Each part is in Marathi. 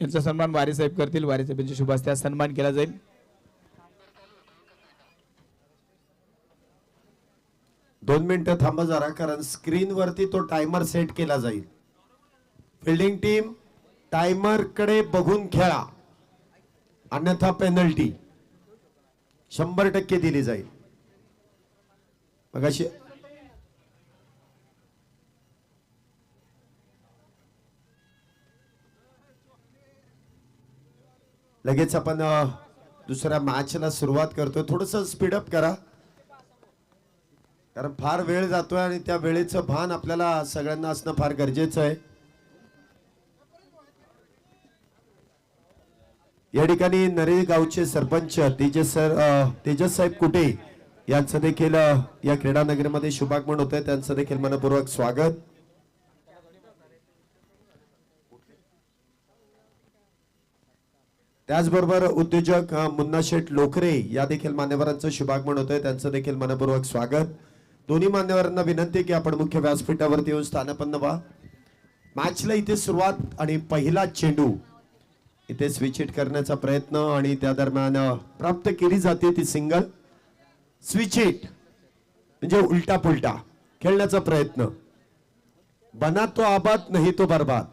यांचा सन्मान वारे साहेब करतील। वारे साहेबांच्या शुभ हस्ते सन्मान केला जाईल। दोन मिनिटं थांबा जरा, कारण स्क्रीन वरती तो टाइमर सेट केला जाईल। फील्डिंग टीम टाइमर कडे बघून खेळा, अन्यथा पेनल्टी 100% दिली जाईल। मगाशी लगेच आपण दुसऱ्या मॅचला सुरुवात करतोय। थोडस स्पीडअप करा, कारण फार वेळ जातोय आणि त्या वेळेचं भान आपल्याला सगळ्यांना असणं फार गरजेचं आहे। या ठिकाणी नरे गावचे सरपंच तेजस साहेब कुटे यांचं देखील या क्रीडा नगरीमध्ये शुभागमन होत आहे, त्यांचं देखील मनपूर्वक स्वागत। त्याचबरोबर उद्योजक मुन्ना शेठ लोकरे या देखील मान्यवरांचं शुभागमन होत आहे, त्यांचं देखील मनपूर्वक स्वागत। दोन्ही मान्यवरांना विनंती की आपण मुख्य व्यासपीठावरती येऊन स्थानापन्न व्हा। मॅचला इथे सुरुवात आणि पहिला चेंडू इथे स्विच हिट करण्याचा प्रयत्न आणि त्या दरम्यान प्राप्त केली जाते ती सिंगल। स्विच हिट म्हणजे उलटा पुलटा खेळण्याचा प्रयत्न, बना तो आबाद नाही तो बर्बाद,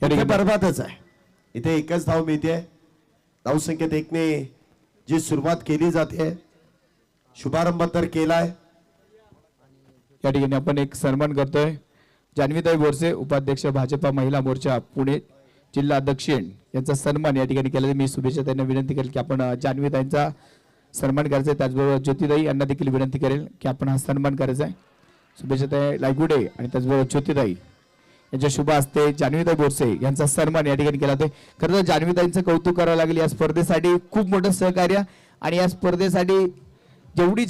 इथे बर्बादच आहे। इथे एकच धाव मिळते, धाव संख्येत 1 ने जी सुरुवात केली जाते, शुभारंभ तर केलाय। या ठिकाणी आपण एक सन्मान करतोय जान्हवीताई बोरसे, उपाध्यक्ष भाजपा महिला मोर्चा पुणे जिल्हा दक्षिण यांचा सन्मान या ठिकाणी केला। मी शुभेच्छा त्यांना विनंती करेल की आपण जान्हवीताईंचा सन्मान करायचा आहे। त्याचबरोबर ज्योतिताई यांना देखील विनंती करेल की आपण हा सन्मान करायचा आहे। शुभेच्छा लायगुडे आणि त्याचबरोबर ज्योतिताई यांच्या शुभ हस्ते जान्हवीताई बोरसे यांचा सन्मान या ठिकाणी केला जातोय। खरं तर जान्हवीताईंचं कौतुक करावं लागेल, या स्पर्धेसाठी खूप मोठं सहकार्य आणि या स्पर्धेसाठी जेवढी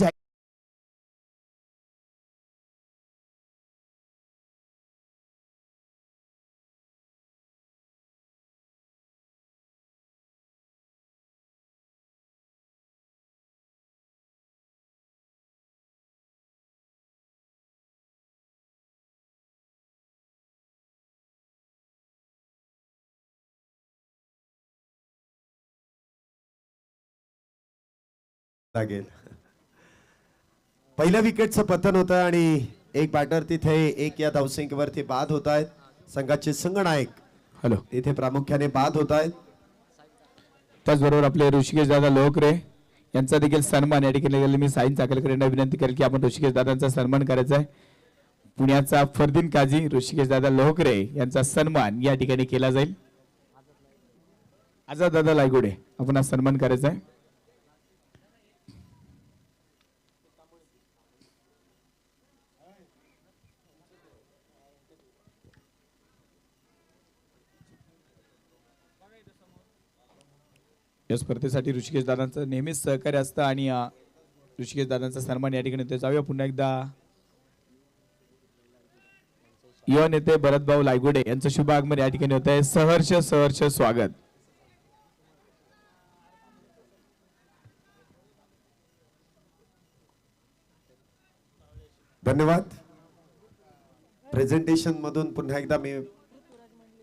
लागेल। पहिल्या विकेटचं पतन होतं आणि एक बॅटर तिथे एक या धावसंख्येवरती बाद होत आहेत। संघाचे संघनायक तिथे प्रामुख्याने बाद होत आहेत। त्याचबरोबर आपले ऋषिकेश दादा लोहकरे यांचा देखील सन्मान या ठिकाणी मी साईन चाकलकर यांना विनंती करेल की आपण ऋषिकेश दादांचा सन्मान करायचा आहे। पुण्याचा फरदीन काझी ऋषिकेश दादा लोहकरे यांचा सन्मान या ठिकाणी केला जाईल। आझाद दादा लायगुडे आपण हा सन्मान करायचा आहे। या स्पर्धेसाठी ऋषिकेश दादांचं नेहमीच सहकार्य असतं आणि ऋषिकेश दादांचा सन्मान या ठिकाणी होतोय। जाऊया पुन्हा एकदा युवा नेते भरतभाऊ लायगुडे यांचं शुभ आगमन या ठिकाणी होत आहे। सहर्ष सहर्ष स्वागत। धन्यवाद। प्रेझेंटेशन मधून पुन्हा एकदा मी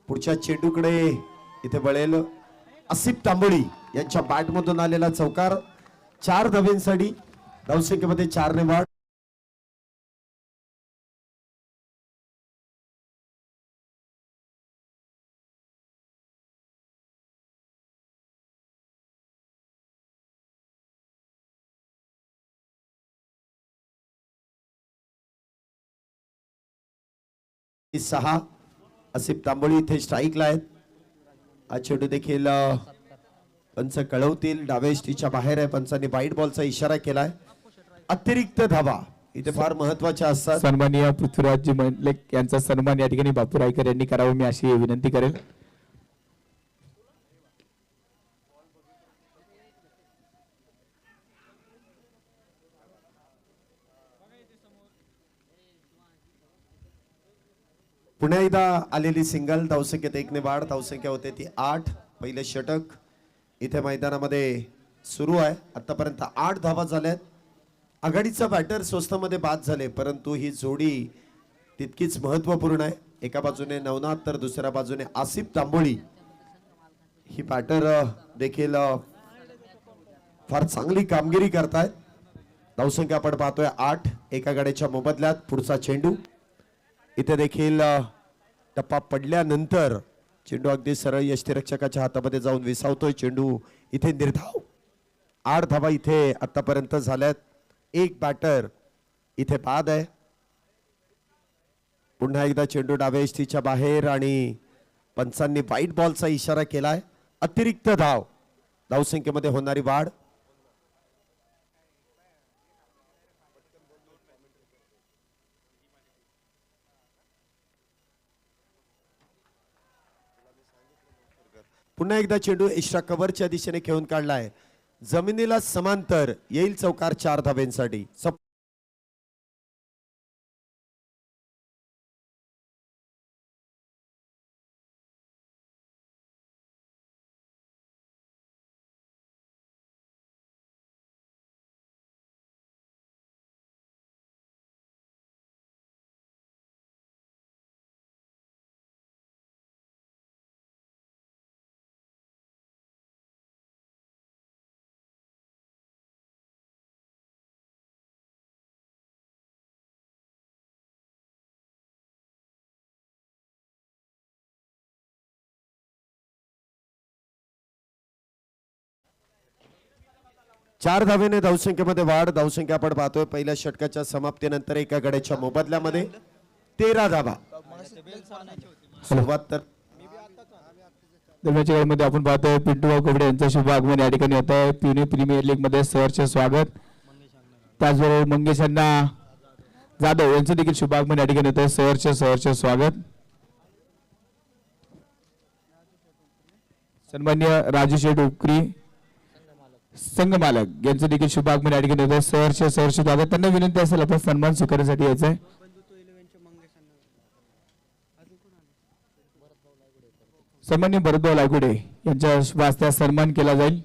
पुढच्या चेंडूकडे इथे वळेल। आसिफ तांबोळी यांच्या बॅट मधून आलेला चौकार, 4 धावांसाठी धावसंख्येमध्ये 4 ने वाढ। सहा आसिफ तांबोळी इथे स्ट्राईकला आहेत। हा चेंडू देखील पंच कळवतील, डाव्या यष्टीच्या बाहेर आहे। पंचांनी वाईट बॉलचा इशारा केलाय। अतिरिक्त धावा इथे फार महत्वाच्या असतात। सन्माननीय पृथ्वीराजजी मंडलिक यांचा सन्मान या ठिकाणी बापू रायकर यांनी करावा, मी अशी विनंती करेल। पुन्हा एकदा आलेली सिंगल, धावसंख्येत 1 ने वाढ, धावसंख्या होते ती 8। पहिले षटक इथे मैदानामध्ये सुरू आहे। आतापर्यंत 8 धावा झाल्यात। आघाडीचा बॅटर स्वस्तामध्ये बाद झाले, परंतु ही जोडी तितकीच महत्त्वपूर्ण आहे। एका बाजूने नवनाथ तर दुसऱ्या बाजूने आसिफ तांबोळी ही बॅटर देखील फार चांगली कामगिरी करतायत. धावसंख्या आपण पाहतोय 8 एका गड्याच्या मोबदल्यात. पुढचा चेंडू इथे देखील टप्पा पडल्यानंतर चेंडू अगदी सरळ यष्टीरक्षकाच्या हातामध्ये जाऊन विसावतोय. चेंडू इथे निर्धाव. 8 धावा इथे आतापर्यंत झाल्यात. एक बॅटर इथे बाद आहे. पुन्हा एकदा चेंडू डाव्या यष्टीच्या बाहेर आणि पंचांनी व्हाईट बॉलचा इशारा केलाय. अतिरिक्त धाव. धावसंख्येमध्ये होणारी वाढ. पुन्हा एकदा चेंडू एक्स्ट्रा कव्हरच्या दिशेने खेळून काढलाय. जमिनीला समांतर येईल चौकार 4 धाब्यांसाठी. चार धावेने धावसंख्येमध्ये वाढ. धावसंख्या आपण पाहतोय पहिल्या षटकाच्या समाप्तीनंतर एका गड्याच्या मोबदल्यामध्ये 13 धावा. सुरुवात तर दरम्यानच्या वेळेमध्ये आपण पाहतोय पिंटू कोबडे यांचं शुभ आगमन या ठिकाणी होत आहे. पुणे प्रीमियर लीग मध्ये सहर्ष स्वागत. त्याचबरोबर मंगेश अण्णा जाधव यांचं देखील शुभ आगमन या ठिकाणी होत आहे. सहर्ष स्वागत. सन्मान्य राजू शेठ उपकरी संघ मालक यांचं देखील शुभ आगमन या ठिकाणी होत आहे. सहर्ष स्वागत. त्यांना विनंती असेल आपण सन्मान स्वीकारण्यासाठी यायचं आहे. सन्मान्य भरतभाऊ लायगुडे यांच्या शुभ हस्ते सन्मान केला जाईल.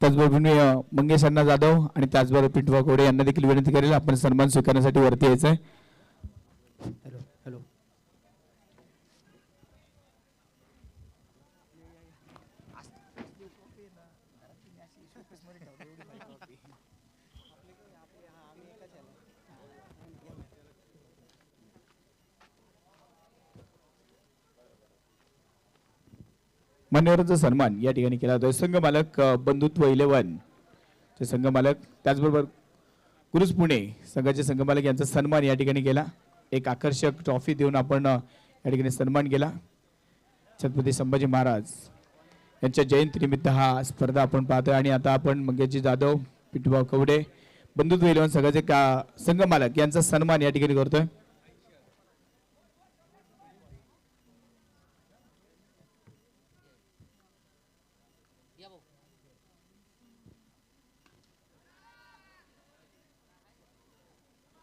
त्याचबरोबर मी मंगेश अण्णा जाधव आणि त्याचबरोबर पिंटू कोबडे यांना देखील विनंती करेल आपण सन्मान स्वीकारण्यासाठी वरती यायचं आहे. मान्यवरांचा सन्मान या ठिकाणी केला जातोय. संघ मालक बंधुत्व 11 चे संघ मालक त्याचबरोबर गुरुज पुणे संघाचे संघ मालक यांचा सन्मान या ठिकाणी केला. एक आकर्षक ट्रॉफी देऊन आपण या ठिकाणी सन्मान केला. छत्रपती संभाजी महाराज यांच्या जयंतीनिमित्त हा स्पर्धा आपण पाहतोय. आणि आता आपण मंगेशजी जाधव पिंटूभाऊ कवडे बंधुत्व 11 संघाचे संघ मालक यांचा सन्मान या ठिकाणी करतोय.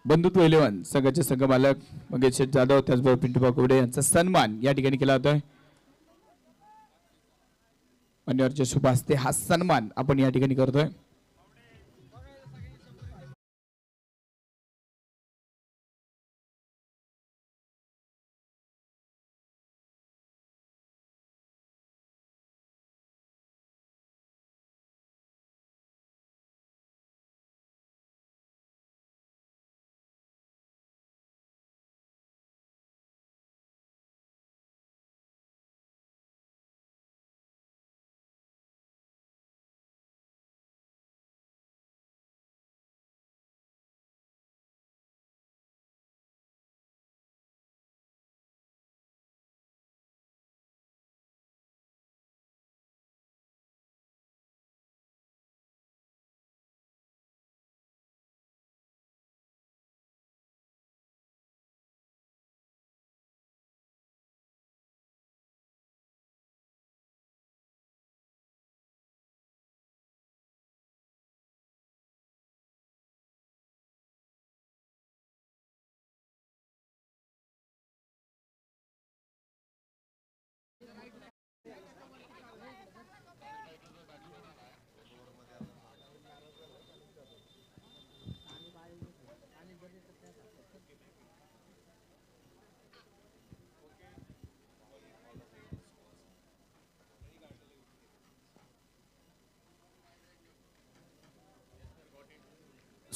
बंधुत्व 11 संघाचे संघ मालक मंगेश जाधव त्याचबरोबर पिंटूभाऊ कवडे यांचा सन्मान या ठिकाणी केला जातोय. मान्यवरच्या शुभ हस्ते हा सन्मान आपण या ठिकाणी करतोय.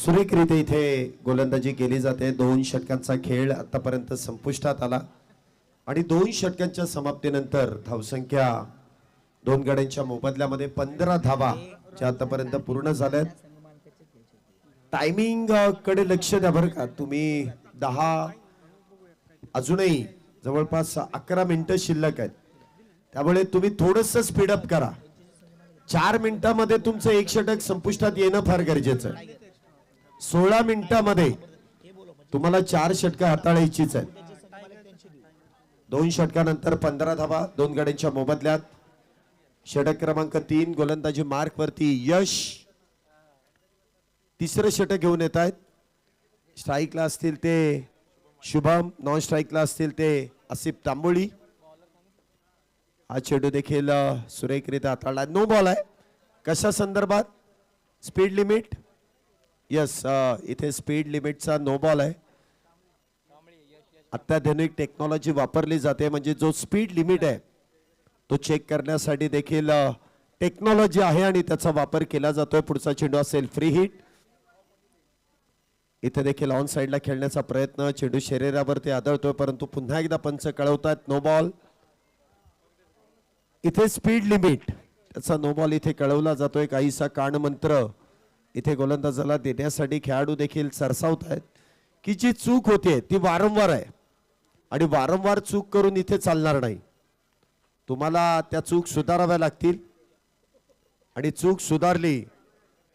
सुरेखरीत्या इथे गोलंदाजी केली जाते. 2 षटकांचा खेळ आतापर्यंत संपुष्टात आला आणि 2 षटकांच्या समाप्तीनंतर धावसंख्या 2 गड्यांच्या मोबदल्यामध्ये 15 धावा ज्या आतापर्यंत पूर्ण झाल्यात. टायमिंग कडे लक्ष द्या बरं का तुम्ही. 10 अजूनही जवळपास 11 मिनिटं शिल्लक आहेत, त्यामुळे तुम्ही थोडंसं स्पीडअप करा. 4 मिनिटांमध्ये तुमचं एक षटक संपुष्टात येणं फार गरजेचं आहे. 16 मिनिटांमध्ये तुम्हाला 4 षटकं हाताळायचीच आहेत. 2 षटकानंतर 15 धावा 2 गड्यांच्या मोबदल्यात. षटक क्रमांक 3 गोलंदाजी मार्क वरती यश तिसरं षटक घेऊन येत आहेत. स्ट्राईकला असतील ते शुभम, नॉन स्ट्राईकला असतील ते आसिफ तांबोळी. हा चेंडू देखील सुरेखरित्या हाताळला. नो बॉल आहे. कशा संदर्भात? Speed limit. यस, इथे स्पीड लिमिटचा नो बॉल आहे. अत्याधुनिक टेक्नॉलॉजी वापरली जाते, म्हणजे जो स्पीड लिमिट आहे तो चेक करण्यासाठी देखील टेक्नॉलॉजी आहे आणि त्याचा वापर केला जातोय. पुढचा चेंडू असेल फ्री हिट. इथे देखील ऑन साइडला खेळण्याचा प्रयत्न. चेंडू शरीरावरती आदळतोय, परंतु पुन्हा एकदा पंच कळवतात नो बॉल. इथे स्पीड लिमिट त्याचा नो बॉल इथे कळवला जातोय. काहीसा कान मंत्र इथे गोलंदाजाला देण्यासाठी खेळाडू देखील सरसावत आहेत की जी चूक होते ती वारंवार आहे आणि वारंवार चूक करून इथे चालणार नाही. तुम्हाला त्या चूक सुधाराव्या लागतील आणि चूक सुधारली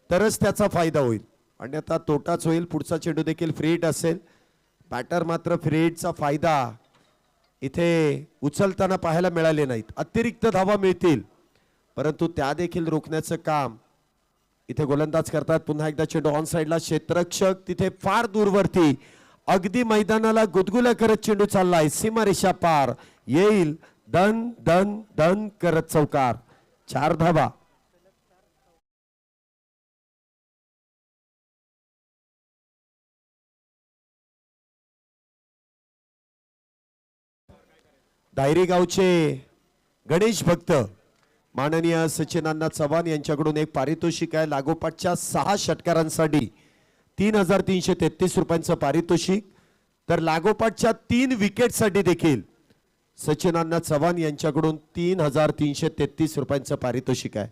तरच त्याचा फायदा होईल, अन्यथा तोटाच होईल. पुढचा चेंडू देखील फ्री हिट असेल. बॅटर मात्र फ्री हिटचा फायदा इथे उचलताना पाहायला मिळाले नाहीत. अतिरिक्त धावा मिळतील, परंतु त्या देखील रोखण्याचं काम इथे गोलंदाज करतात. पुन्हा एकदा चेंडू ऑन साइडला. क्षेत्ररक्षक तिथे फार दूरवरती अगदी मैदानाला गुदगुल्या करत चेंडू चाललाय. सीमारेषा पार येईल. दन दन दन करत चौकार. 4 धावा. दायरी गावचे गणेश भक्त माननीय सचिन चव्हाण यांच्याकडून एक पारितोषिक आहे. लागोपाठच्या 6 षटकारांसाठी 3,333 रुपयांचं पारितोषिक, तर लागोपाठच्या 3 विकेटसाठी देखील सचिन चव्हाण यांच्याकडून 3,333 रुपयांचं पारितोषिक आहे.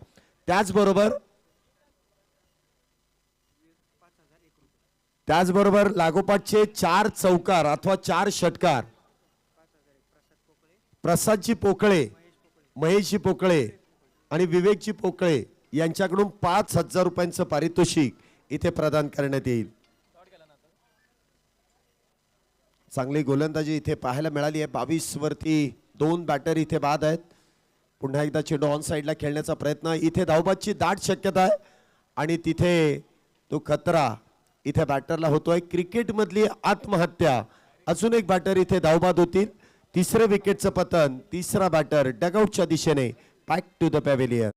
त्याचबरोबर लागोपाठचे 4 चौकार अथवा 4 षटकार प्रसादजी पोकळे, महेशजी पोकळे आणि विवेकजी पोकळे यांच्याकडून 5,000 रुपयांचं पारितोषिक इथे प्रदान करण्यात येईल. चांगली गोलंदाजी इथे पाहायला मिळाली आहे. 22 वरती 2 बॅटर इथे बाद आहेत. पुन्हा एकदा चेंडू ऑन साइडला खेळण्याचा प्रयत्न. इथे धावबादची दाट शक्यता आहे आणि तिथे तो खतरा इथे बॅटरला होतोय. क्रिकेट मधली आत्महत्या. अजून एक बॅटर इथे धावबाद होतील. तिसरे विकेटचं पतन. तिसरा बॅटर डगआउटच्या दिशेने बॅक टू द पॅव्हेलियन.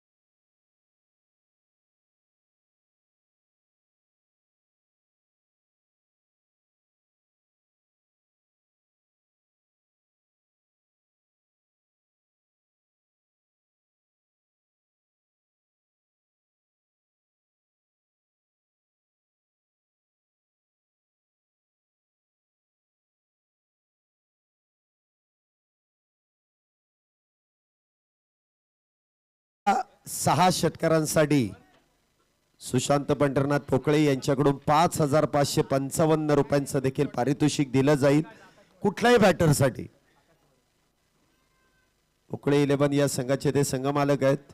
सहा षटकारांसाठी सुशांत पंढरनाथ पोकळे यांच्याकडून 5,555 रुपयांचं देखील पारितोषिक दिलं जाईल कुठल्याही बॅटरसाठी. पोकळे 11 या संघाचे ते संघमालक आहेत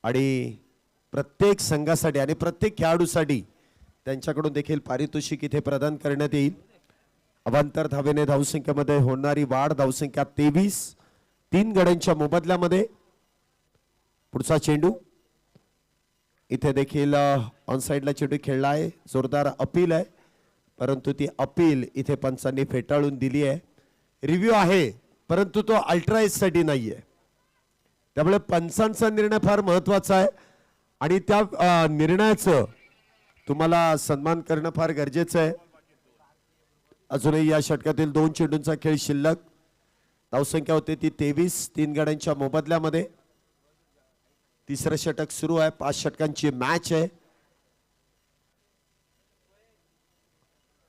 आणि प्रत्येक संघासाठी आणि प्रत्येक खेळाडूसाठी त्यांच्याकडून देखील पारितोषिक इथे प्रदान करण्यात येईल. अवांतर धावेने धावसंख्येमध्ये होणारी वाढ. धावसंख्या 23. 3 गड्यांच्या मोबदल्यामध्ये. पुढचा चेंडू इथे देखील ऑन साइडला चेंडू खेळला आहे. जोरदार अपील आहे, परंतु ती अपील इथे पंचांनी फेटाळून दिली आहे. रिव्ह्यू आहे, परंतु तो अल्ट्रा एज साठी नाहीये. त्यामुळे पंचांचा निर्णय फार महत्वाचा आहे आणि त्या निर्णयाचं तुम्हाला सन्मान करणं फार गरजेचं आहे. अजूनही या षटकातील 2 चेंडूंचा खेळ शिल्लक. धावसंख्या होते ती 23. 3 गड्यांच्या मोबदल्यामध्ये. तिसरं षटक सुरू आहे. 5 षटकांची मॅच आहे.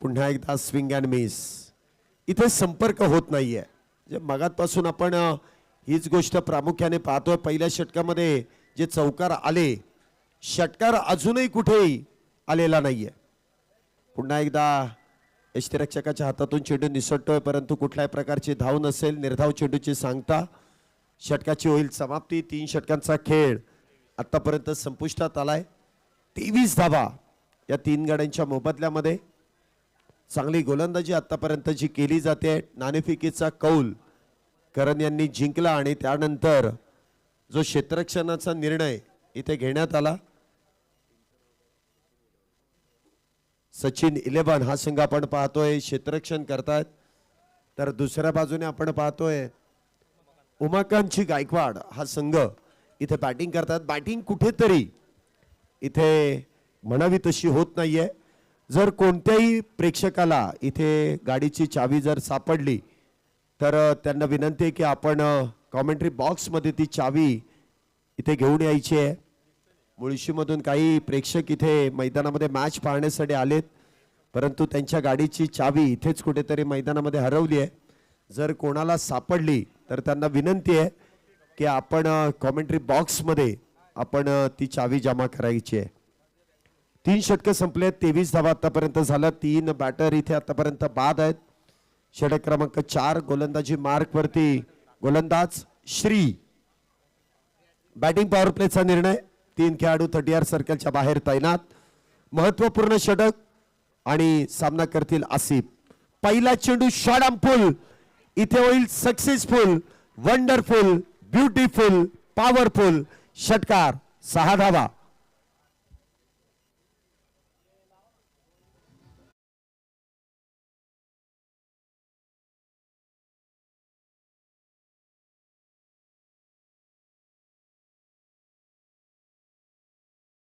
पुन्हा एकदा स्विंग अँड मिस. इथे संपर्क होत नाहीये. जे मगातपासून आपण हीच गोष्ट प्रामुख्याने पाहतोय. पहिल्या षटकामध्ये जे चौकार आले, षटकार अजूनही कुठेही आलेला नाहीये. पुन्हा एकदा यष्टिरक्षकाच्या हातातून चेंडू निसटतोय, परंतु कुठल्याही प्रकारची धाव नसेल. निर्धाव चेंडूची सांगता. षटकाची होईल समाप्ती. 3 षटकांचा खेळ आतापर्यंत संपुष्टात आलाय. 23 धावा या 3 गाड्यांच्या मोबदल्यामध्ये. चांगली गोलंदाजी आतापर्यंत जी केली जाते. नाणेफेकीचा कौल करण यांनी जिंकला आणि त्यानंतर जो क्षेत्ररक्षणाचा निर्णय इथे घेण्यात आला, सचिन 11 हा संघ आपण पाहतोय क्षेत्ररक्षण करतायत. तर दुसऱ्या बाजूने आपण पाहतोय उमाकांतची गायकवाड हा संघ इथे बॅटिंग करतात. बॅटिंग कुठेतरी इथे म्हणावी तशी होत नाहीये. जर कोणत्याही प्रेक्षकाला इथे गाडीची चावी जर सापडली तर त्यांना विनंती आहे की आपण कॉमेंट्री बॉक्समध्ये ती चावी इथे घेऊन यायची आहे. मुळशीमधून काही प्रेक्षक इथे मैदानामध्ये मॅच पाहण्यासाठी आलेत, परंतु त्यांच्या गाडीची चावी इथेच कुठेतरी मैदानामध्ये हरवली आहे. जर कोणाला सापडली तर त्यांना विनंती आहे की आपण कॉमेंट्री बॉक्समध्ये आपण ती चावी जमा करायची आहे. 3 षटकं संपले. 23 धावा आतापर्यंत झालं. 3 बॅटर इथे आतापर्यंत बाद आहेत. षटक क्रमांक 4 गोलंदाजी मार्क वरती गोलंदाज श्री. बॅटिंग पॉवर प्लेचा निर्णय. 3 खेळाडू 30 सर्कलच्या बाहेर तैनात. महत्वपूर्ण षटक आणि सामना करतील आसिफ. पहिला चेंडू शॉट आर्म पुल इथे होईल सक्सेसफुल, वंडरफुल, ब्युटिफुल, पॉवरफुल. षटकार 6 धावा.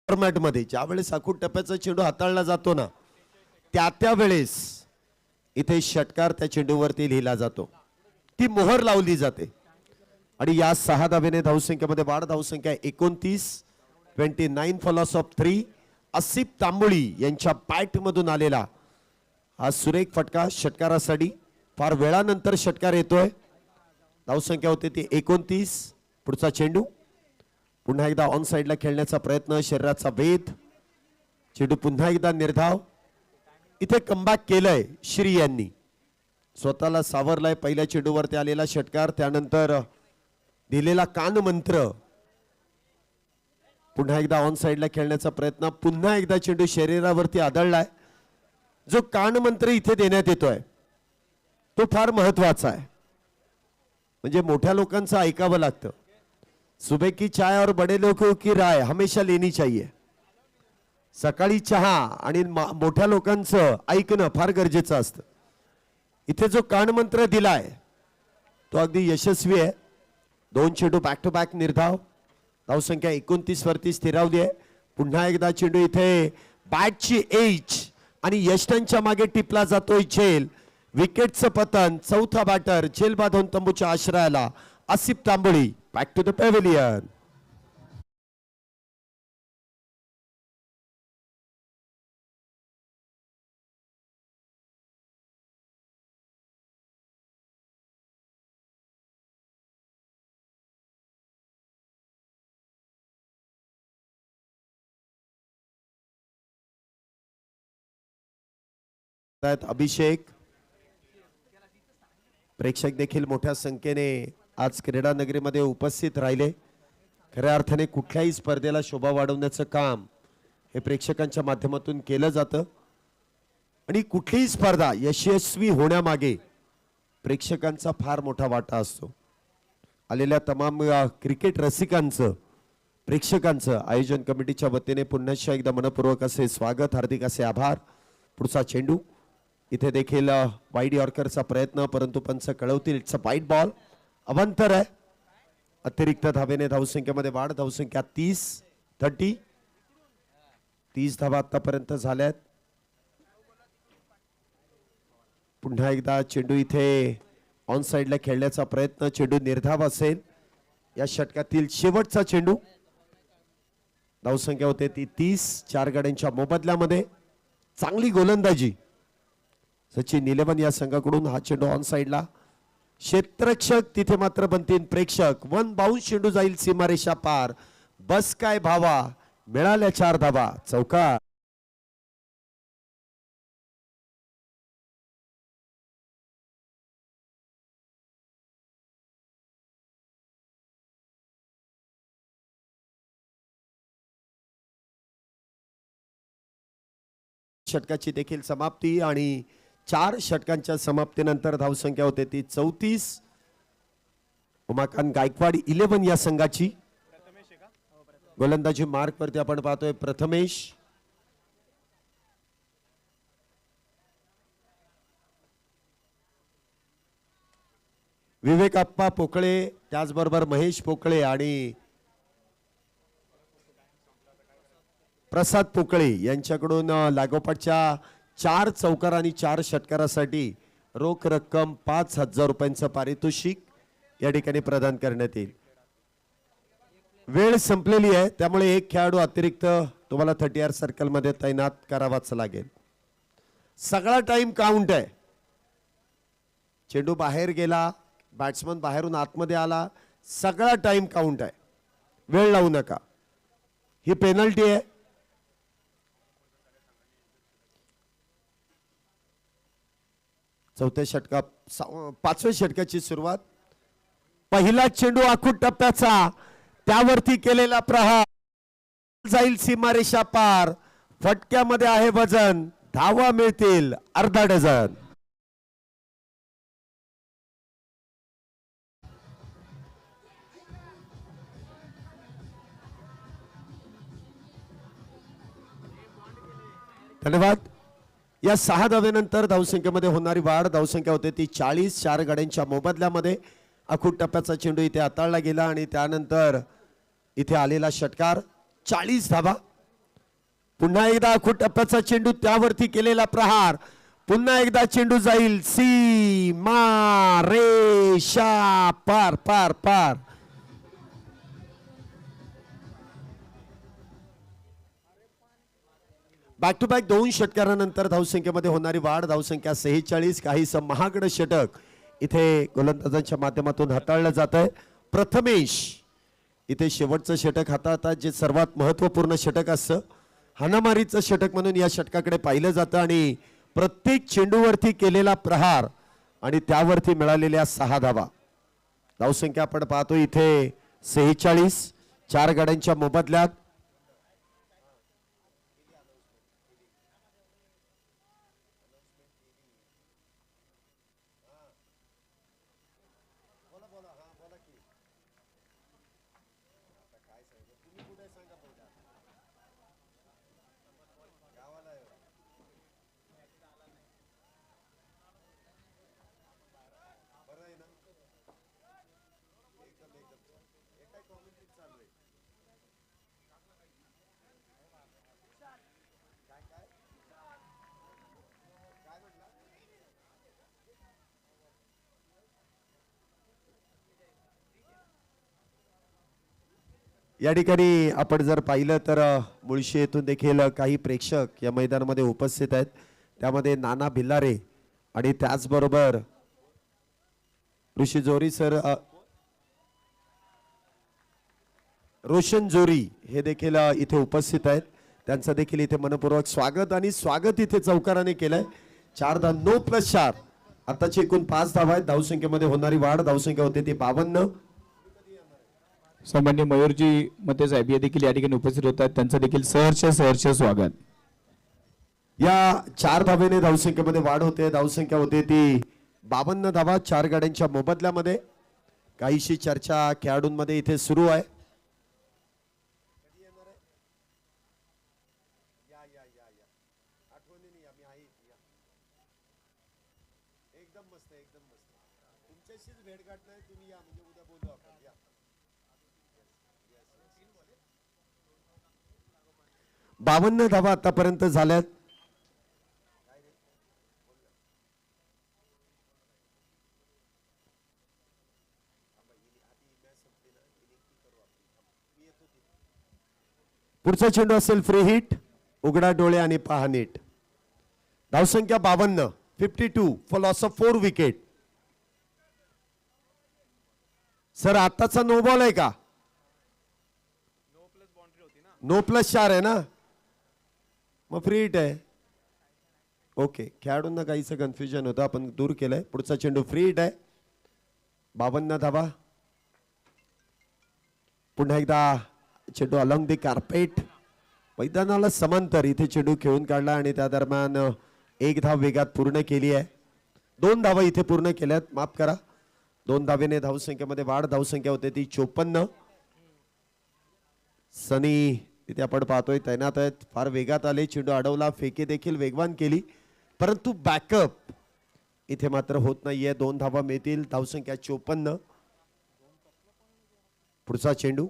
फॉर्मॅट मध्ये ज्यावेळेस आखूड टप्प्याचा चेंडू हाताळला जातो ना, त्या वेळेस इथे षटकार त्या चेंडूवरती लिहिला जातो. ती मोहर लावली जाते आणि या 6 धावेने धावसंख्येमध्ये वाढ. धावसंख्या 29. 29 फॉलोअर्स ऑफ 3. आसिफ तांबोळी यांच्या बॅट मधून आलेला हा सुरेख फटका षटकारासाठी. फार वेळानंतर षटकार येतोय. धावसंख्या होते ती 29. पुढचा चेंडू पुन्हा एकदा ऑन साइडला खेळण्याचा प्रयत्न. शरीराचा वेध. चेंडू पुन्हा एकदा निर्धाव. इथे कमबॅक केलंय श्री यांनी. स्वतःला सावरलाय. पहिल्या चेंडूवरती आलेला षटकार, त्यानंतर दिलेला कान मंत्र. पुन्हा एकदा ऑन साइडला खेळण्याचा प्रयत्न. पुन्हा एकदा चेंडू शरीरावरती आदळलाय. जो कान मंत्र इथे देण्यात येतोय तो फार महत्वाचा आहे. म्हणजे मोठ्या लोकांचं ऐकावं लागतं. सुबह की चाय और बड़े लोगों की राय हमेशा लेनी चाहिए. सकाळी चहा आणि मोठ्या लोकांचं ऐकणं फार गरजेचं असतं. इथे जो कानमंत्र दिलाय तो अगदी यशस्वी आहे. 2 चेंडू बॅक टू बॅक निर्धाव. धावसंख्या 29 वरती स्थिरावली आहे. पुन्हा एकदा चेंडू इथे बॅटची एज आणि यष्टांच्या मागे टिपला जातोय झेल. विकेटचं पतन. चौथा बॅटर झेल बांधून तंबूच्या आश्रयाला Asif Tamboli. Back to the pavilion. Abhishek. प्रेक्षक देखील मोठ्या संख्येने आज क्रीडा नगरीमध्ये उपस्थित राहिले. खऱ्या अर्थाने कुठल्याही स्पर्धेला शोभा वाढवण्याचं काम हे प्रेक्षकांच्या माध्यमातून केलं जातं आणि कुठलीही स्पर्धा यशस्वी होण्यामागे प्रेक्षकांचा फार मोठा वाटा असतो. आलेल्या तमाम क्रिकेट रसिकांचं, प्रेक्षकांचं आयोजन कमिटीच्या वतीने पुन्हा एकदा मनपूर्वक असे स्वागत, हार्दिक असे आभार. पुढचा चेंडू इथे देखील वाईड यॉर्करचा प्रयत्न, परंतु पंच कळवतील इट्स अ वाईड बॉल. अवांतर आहे. अतिरिक्त धावेने धावसंख्येमध्ये वाढ. धावसंख्या 30. 30 धावा आतापर्यंत झाल्यात. पुन्हा एकदा चेंडू इथे ऑन साइडला खेळण्याचा प्रयत्न. चेंडू निर्धाव असेल. या षटकातील शेवटचा चेंडू. धावसंख्या होते ती 30. 4 गाड्यांच्या मोबदल्यामध्ये. चांगली गोलंदाजी सचिन 11 या संघाकडून हा चेंडू ऑन साइडला, क्षेत्ररक्षक तिथे मात्र बनतील प्रेक्षक. वन बाउन्स चेंडू जाईल सीमारेषा पार. बस काय भावा, मिळाल्या 4 धावा. चौकार. षटकाची देखील समाप्ती आणि 4 षटकांच्या समाप्तीनंतर धावसंख्या होते ती 34. उमाकांत गायकवाड 11 या संघाची. गोलंदाजी मार्क वरती आपण पाहतोय प्रथमेश. विवेक आप्पा पोकळे, त्याचबरोबर महेश पोकळे आणि प्रसाद पोकळे यांच्याकडून लागोपाठच्या 4 चौकार आणि 4 षटकारासाठी रोख रक्कम 5,000 रुपयांचं पारितोषिक या ठिकाणी प्रदान करण्यात येईल. वेळ संपलेली आहे, त्यामुळे एक खेळाडू अतिरिक्त तुम्हाला 30R सर्कल मध्ये तैनात करावाच लागेल. सगळा टाइम काउंट आहे. चेंडू बाहेर गेला, बॅट्समन बाहेरून आतमध्ये आला, सगळा टाइम काउंट आहे. वेळ लावू नका. ही पेनल्टी आहे. चौथ्या षटकात 5व्या षटकाची सुरुवात. पहिला चेंडू आखूड टप्प्याचा, त्यावरती केलेला प्रहार जाईल सीमारेषा पार. फटक्यामध्ये आहे वजन. धावा मिळतील अर्धा डझन. धन्यवाद. या 6 धावेनंतर धावसंख्येमध्ये होणारी वाढ. धावसंख्या होते ती 40. 4 गाड्यांच्या मोबदल्यामध्ये आखूड टप्प्याचा चेंडू इथे हाताळला गेला आणि त्यानंतर इथे आलेला षटकार. 40 धावा. पुन्हा एकदा आखूड टप्प्याचा चेंडू, त्यावरती केलेला प्रहार. पुन्हा एकदा चेंडू जाईल सीमा रेषा पार पार पार. बॅक टू बॅक 2 षटकारानंतर धावसंख्येमध्ये होणारी वाढ. धावसंख्या 46. काहीसं महागडं षटक इथे गोलंदाजांच्या माध्यमातून हाताळलं जात आहे. प्रथमेश इथे शेवटचं षटक हाताळतात, जे सर्वात महत्वपूर्ण षटक असतं. हाणामारीचं षटक म्हणून या षटकाकडे पाहिलं जातं आणि प्रत्येक चेंडूवरती केलेला प्रहार आणि त्यावरती मिळालेल्या 6 धावा. धावसंख्या आपण पाहतो इथे 46. 4 गाड्यांच्या मोबदल्यात. या ठिकाणी आपण जर पाहिलं तर मुळशी येथून देखील काही प्रेक्षक या मैदानामध्ये उपस्थित आहेत. त्यामध्ये नाना भिल्लारे आणि त्याचबरोबर ऋषी जोरी सर, रोशन जोरी हे देखील इथे उपस्थित आहेत. त्यांचं देखील इथे मनपूर्वक स्वागत आणि स्वागत इथे चौकाराने केलंय. 4 धावा 9+4. आताची एकूण 5 धावा आहेत. धावसंख्येमध्ये होणारी वाढ. धावसंख्या होते ती 52. सामान्य मयूरजी मते साहेब हे देखील या ठिकाणी उपस्थित होतात. त्यांचं देखील सहर्ष स्वागत. या 4 धावेने धावसंख्येमध्ये वाढ होते. धावसंख्या होते ती 52 धावा 4 गाड्यांच्या मोबदल्यामध्ये. काहीशी चर्चा खेळाडूंमध्ये इथे सुरू आहे. एकदम मस्त, एकदम मस्त. तुमच्याशीच भेटगाठ नाही, तुम्ही या म्हणजे उद्या बोलू आपण. या 52 धावा आतापर्यंत झाल्यात. पुढचा चेंडू असेल फ्री हिट. उघडा डोळे आणि पहा नीट. धावसंख्या 52. 52 for loss of 4 wicket. Sir आताचा नो बॉल आहे का? नो प्लस 4 आहे ना, मग फ्री हिट आहे. ओके, खेळाडूंना काहीसं कन्फ्युजन होतं, आपण दूर केलंय. पुढचा चेंडू फ्री हिट आहे. 52 धावा. पुन्हा एकदा चेंडू अलॉंग दी कार्पेट, मैदानाला समांतर इथे चेंडू खेळून काढला आणि त्या दरम्यान 1 धाव वेगात पूर्ण केली आहे. 2 धावा इथे पूर्ण केल्यात, माफ करा. 2 धावेने धावसंख्येमध्ये वाढ. धावसंख्या होते ती 54. सनी इथे आपण पाहतोय तैनात आहेत. फार वेगात आले, चेंडू अडवला, फेके देखील वेगवान केली, परंतु बॅकअप इथे मात्र होत नाहीये. 2 धावा मिळतील. धावसंख्या 54. पुढचा चेंडू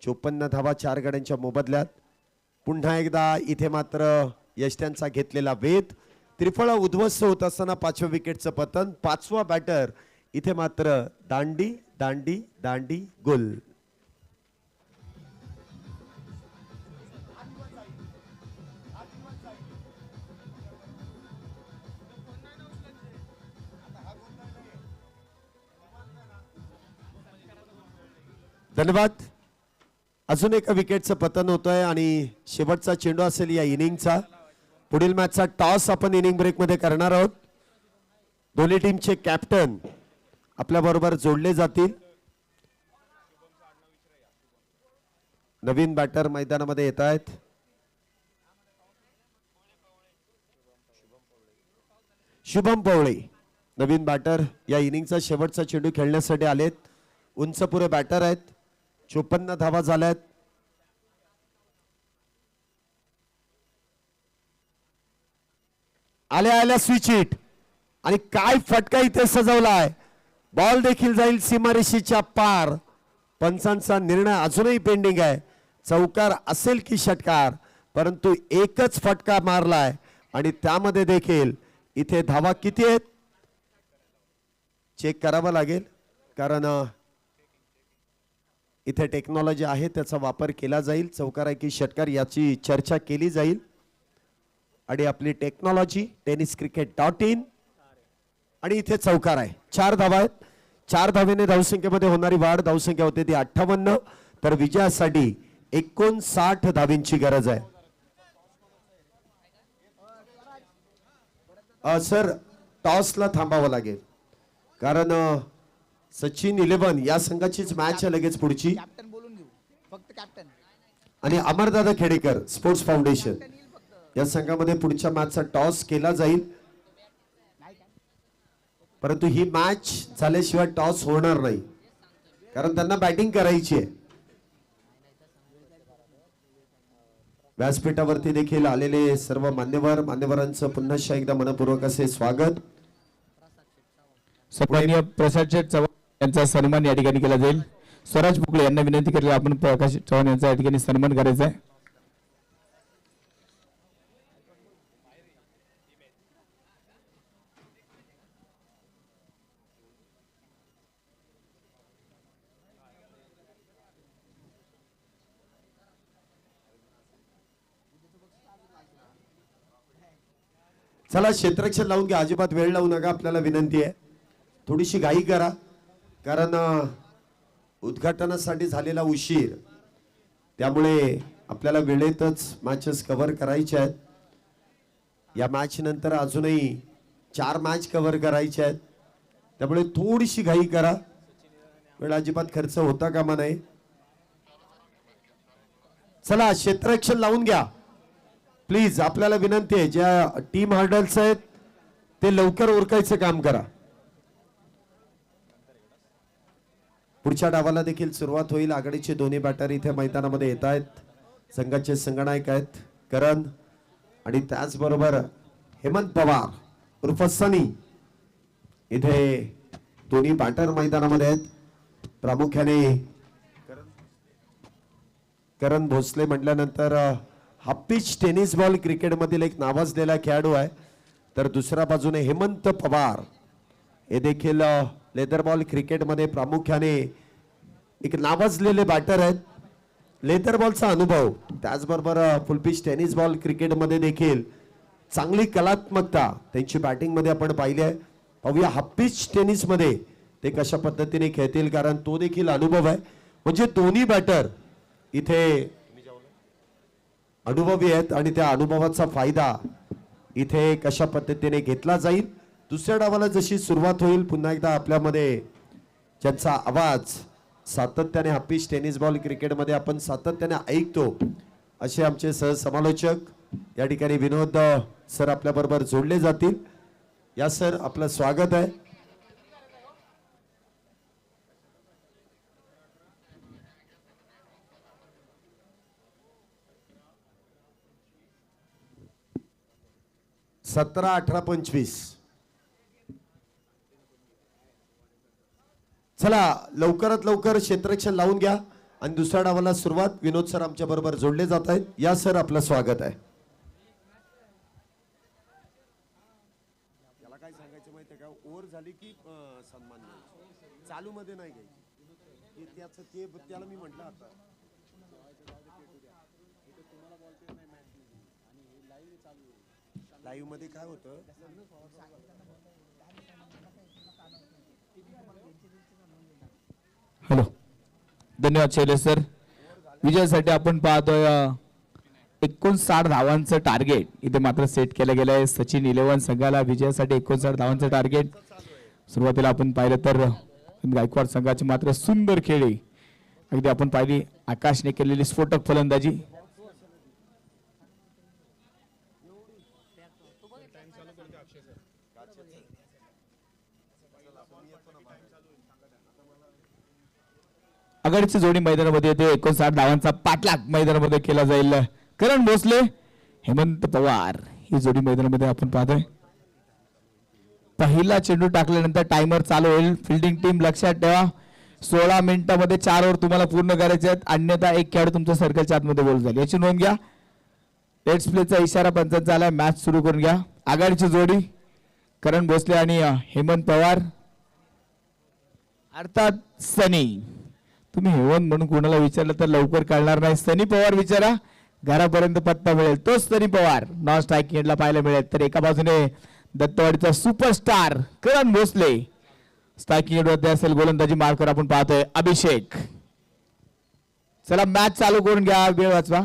54 धावा 4 गड्यांच्या मोबदल्यात. पुन्हा एकदा इथे मात्र यष्ट्यांचा घेतलेला वेध. त्रिफळा उद्ध्वस्त होत असताना 5व्या विकेटचं पतन. 5वा बॅटर इथे मात्र दांडी दांडी दांडी गुल. धन्यवाद. अजून एका विकेटचं पतन होत आहे आणि शेवटचा चेंडू असेल या इनिंगचा. पुढील मॅचचा टॉस आपण इनिंग ब्रेक मध्ये करणार आहोत. दोन्ही टीमचे कॅप्टन आपल्या बरोबर जोडले जातील. नवीन बॅटर मैदानामध्ये येत आहेत. शुभम पवळे नवीन बॅटर या इनिंगचा शेवटचा चेंडू खेळण्यासाठी आलेत. उंचपुरे बॅटर आहेत. 54 धावा झाल्यात. आल्या आल्या स्विच हिट आणि काय फटका इथे सजवलाय. बॉल देखील जाईल सीमारेषेच्या पार. पंचांचा निर्णय अजूनही पेंडिंग आहे. चौकार असेल की षटकार, परंतु एकच फटका मारलाय आणि त्यामध्ये देखील इथे धावा किती आहेत चेक करावा लागेल, कारण इथे टेक्नॉलॉजी आहे त्याचा वापर केला जाईल. चौकार आहे की षटकार याची चर्चा केली जाईल. आणि आपली टेक्नॉलॉजी tenniscricket.in आणि इथे चौकार आहे. 4 धावा आहेत. 4 धावेने धावसंख्येमध्ये होणारी वाढ. धावसंख्या होते ती 58, तर विजयासाठी 59 धावींची गरज आहे. सर टॉसला थांबावं लागेल, कारण सचिन 11 या संघाचीच मॅच आहे लगेच पुढची. कॅप्टन बोलून घेऊ, फक्त कॅप्टन. आणि अमरदादा खेडेकर स्पोर्ट्स फाउंडेशन या संघामध्ये पुढच्या मॅचचा टॉस केला जाईल, परंतु ही मॅच झाल्याशिवाय टॉस होणार नाही, कारण त्यांना बॅटिंग करायची आहे. व्यासपीठावरती देखील आलेले सर्व मान्यवरांचं पुन्हा एकदा मनपूर्वक असे स्वागत. सन्माननीय प्रसाद शेठ चव्हाण यांचा सन्मान या ठिकाणी केला जाईल. स्वराज पुकळे यांना विनंती केली आपण प्रकाश चव्हाण यांचा या ठिकाणी सन्मान करायचा आहे. चला क्षेत्ररक्षण लावून घ्या, अजिबात वेळ लावू नका. आपल्याला विनंती आहे थोडीशी घाई करा, कारण उद्घाटनासाठी झालेला उशीर, त्यामुळे आपल्याला वेळेतच मॅचेस कव्हर करायचे आहेत. या मॅच नंतर अजूनही 4 मॅच कव्हर करायचे आहेत, त्यामुळे थोडीशी घाई करा. वेळ अजिबात खर्च होता कामा नये. चला क्षेत्ररक्षण लावून घ्या प्लीज. आपल्याला विनंती आहे, ज्या टीम हर्डल्स आहेत ते लवकर उरकायचं काम करा. पुढच्या डावाला देखील सुरुवात होईल. आघाडीचे दोन्ही बॅटर इथे मैदानामध्ये येत आहेत. संघाचे संघनायक आहेत करण आणि त्याचबरोबर हेमंत पवार उर्फ सनी. इथे दोन्ही बॅटर मैदानामध्ये आहेत. प्रामुख्याने करण भोसले म्हटल्यानंतर हा पिच टेनिस बॉल क्रिकेट मधील एक नावाजलेला खेळाडू आहे, तर दुसऱ्या बाजूने हेमंत पवार हे देखील लेदर बॉल क्रिकेटमध्ये प्रामुख्याने एक नावाजलेले बॅटर आहेत. लेदर बॉलचा अनुभव, त्याचबरोबर फुल पिच टेनिस बॉल क्रिकेटमध्ये देखील चांगली कलात्मकता त्यांची बॅटिंग मध्ये आपण पाहिली आहे. पाहूया हाफ पिच टेनिस मध्ये ते कशा पद्धतीने खेळतील, कारण तो देखील अनुभव आहे. म्हणजे दोन्ही बॅटर इथे अनुभवी आहेत आणि त्या अनुभवाचा फायदा इथे कशा पद्धतीने घेतला जाईल. दुसऱ्या डावाला जशी सुरुवात होईल, पुन्हा एकदा आपल्यामध्ये ज्यांचा आवाज सातत्याने हाफ पिच टेनिस बॉल क्रिकेटमध्ये आपण सातत्याने ऐकतो असे आमचे सहसमालोचक या ठिकाणी विनोद सर आपल्या बरोबर जोडले जातील. या सर, आपलं स्वागत आहे. सतरा 18 25. चला लवकरात लवकर क्षेत्ररक्षण लावून घ्या आणि दुसऱ्या डावाला सुरुवात. विनोद सर आमच्या बरोबर जोडले जात आहेत. या सर, आपलं स्वागत आहे. याला काय सांगायचं माहिती आहे का, ओव्हर झाली की सन्मान चालू मध्ये नाही घ्यायची. त्याचं ते त्याला मी म्हटलं आता लाईव्ह मध्ये काय होतं. हॅलो, धन्यवाद शैलेश सर. विजयासाठी आपण पाहतोय 59 धावांचं टार्गेट इथे मात्र सेट केलं गेलं आहे. सचिन 11 संघाला विजयासाठी 59 धावांचं टार्गेट. सुरुवातीला आपण पाहिलं तर गायकवाड संघाची मात्र सुंदर खेळी अगदी आपण पाहिली. आकाशने केलेली स्फोटक फलंदाजी. आघाडीची जोडी मैदानामध्ये येते. 59 धावांचा पाठलाग मैदानामध्ये केला जाईल. करण भोसले, हेमंत पवार ही जोडी मैदानामध्ये आपण पाहतोय. पहिला चेंडू टाकल्यानंतर टायमर चालू होईल. फिल्डिंग टीम लक्षात ठेवा, 16 मिनिटांमध्ये 4 ओव्हर तुम्हाला पूर्ण करायचे आहेत, अन्यथा एक खेळाडू तुमच्या सर्कलच्या आतमध्ये बोल जाईल, याची नोंद घ्या. लेट्स प्लेचा इशारा पंचांचा आलाय. मॅच सुरू करून घ्या. आघाडीची जोडी करण भोसले आणि हेमंत पवार, अर्थात सनी. तुम्ही हेमंत म्हणून कोणाला विचारलं तर लवकर कळणार नाही. सनी पवार विचारा, घरापर्यंत पत्ता मिळेल. तोच सनी पवार नॉन स्ट्रायकिंग एंडला पाहायला मिळेल. तर एका बाजूने दत्तवाडीचा सुपरस्टार करण भोसले स्ट्रायकिंग एंडवरती असेल. गोलंदाजी मार्कवर आपण पाहतोय अभिषेक. चला मॅच चालू करून घ्या, वेळ वाचवा.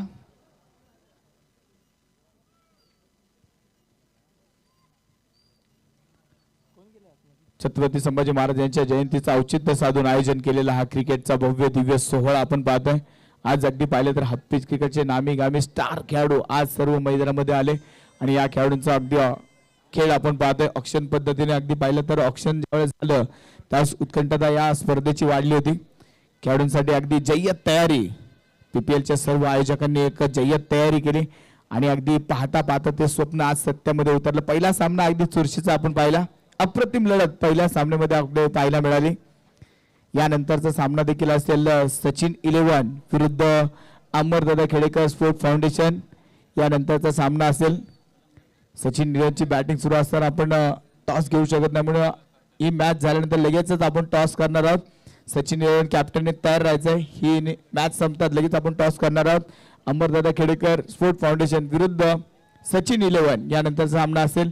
छत्रपती संभाजी महाराज यांच्या जयंतीचं औचित्य साधून आयोजन केलेला हा क्रिकेटचा भव्य दिव्य सोहळा आपण पाहतोय. आज अगदी पाहिलं तर हाफ पिच क्रिकेटचे नामी गामी स्टार खेळाडू आज सर्व मैदानामध्ये आले आणि या खेळाडूंचा अगदी खेळ आपण पाहतोय. ऑक्शन पद्धतीने अगदी पाहिलं तर ऑक्शन ज्यावेळेस झालं त्यावेळेस उत्कंठता या स्पर्धेची वाढली होती. खेळाडूंसाठी अगदी जय्यत तयारी, पीपीएलच्या सर्व आयोजकांनी एक जय्यत तयारी केली आणि अगदी पाहता पाहता ते स्वप्न आज सत्यामध्ये उतरलं. पहिला सामना अगदी चुरशीचा आपण पाहिला. अप्रतिम लढत पहिल्या सामन्यामध्ये आपल्याला पाहायला मिळाली. यानंतरचा सामना देखील असेल सचिन 11 विरुद्ध अमरदादा खेडेकर स्पोर्ट फाउंडेशन. यानंतरचा सामना असेल सचिन 11ची बॅटिंग सुरू असताना आपण टॉस घेऊ शकत नाही, म्हणून ही मॅच झाल्यानंतर लगेचच आपण टॉस करणार आहोत. सचिन 11 कॅप्टनने तयार राहायचंय. ही मॅच संपतात लगेच आपण टॉस करणार आहोत. अमरदादा खेडेकर स्पोर्ट फाउंडेशन विरुद्ध सचिन 11 यानंतरचा सामना असेल.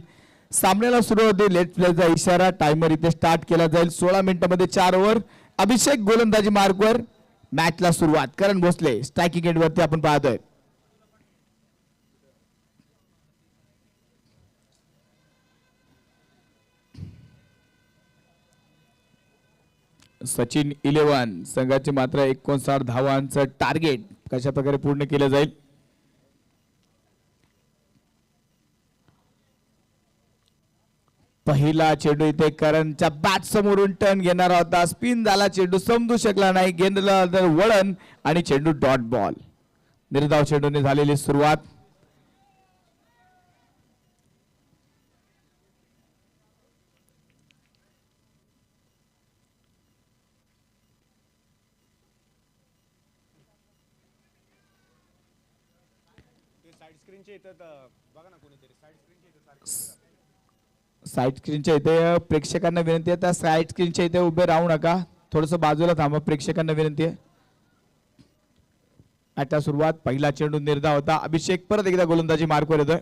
सामन्याला सुरू होते. लेट प्लेचा इशारा, टायमर इथे स्टार्ट केला जाईल. 16 मिनिटांमध्ये 4 ओव्हर. अभिषेक गोलंदाजी मार्कवर. मॅचला सुरुवात. करण भोसले स्ट्रायकिंग एंडवरती आपण पाहतोय. सचिन 11 संघाचे मात्र 59 धावांचं टार्गेट कशा प्रकारे पूर्ण केलं जाईल. पहिला चेंडू इथे करणच्या बॅट समोरून टर्न घेणार होता. स्पिन झाला, चेंडू समजू शकला नाही. गेंदला वळण आणि चेंडू डॉट बॉल. निर्धाव चेंडूने झालेली सुरुवात. साईड स्क्रीनच्या इथे प्रेक्षकांना विनंती आहे, त्या साईड स्क्रीनच्या इथे उभे राहू नका, थोडस बाजूला थांबा. प्रेक्षकांना विनंती आहे. आता सुरुवात. पहिला चेंडू निर्धाव होता. अभिषेक परत एकदा गोलंदाजी मार्कवर येतोय.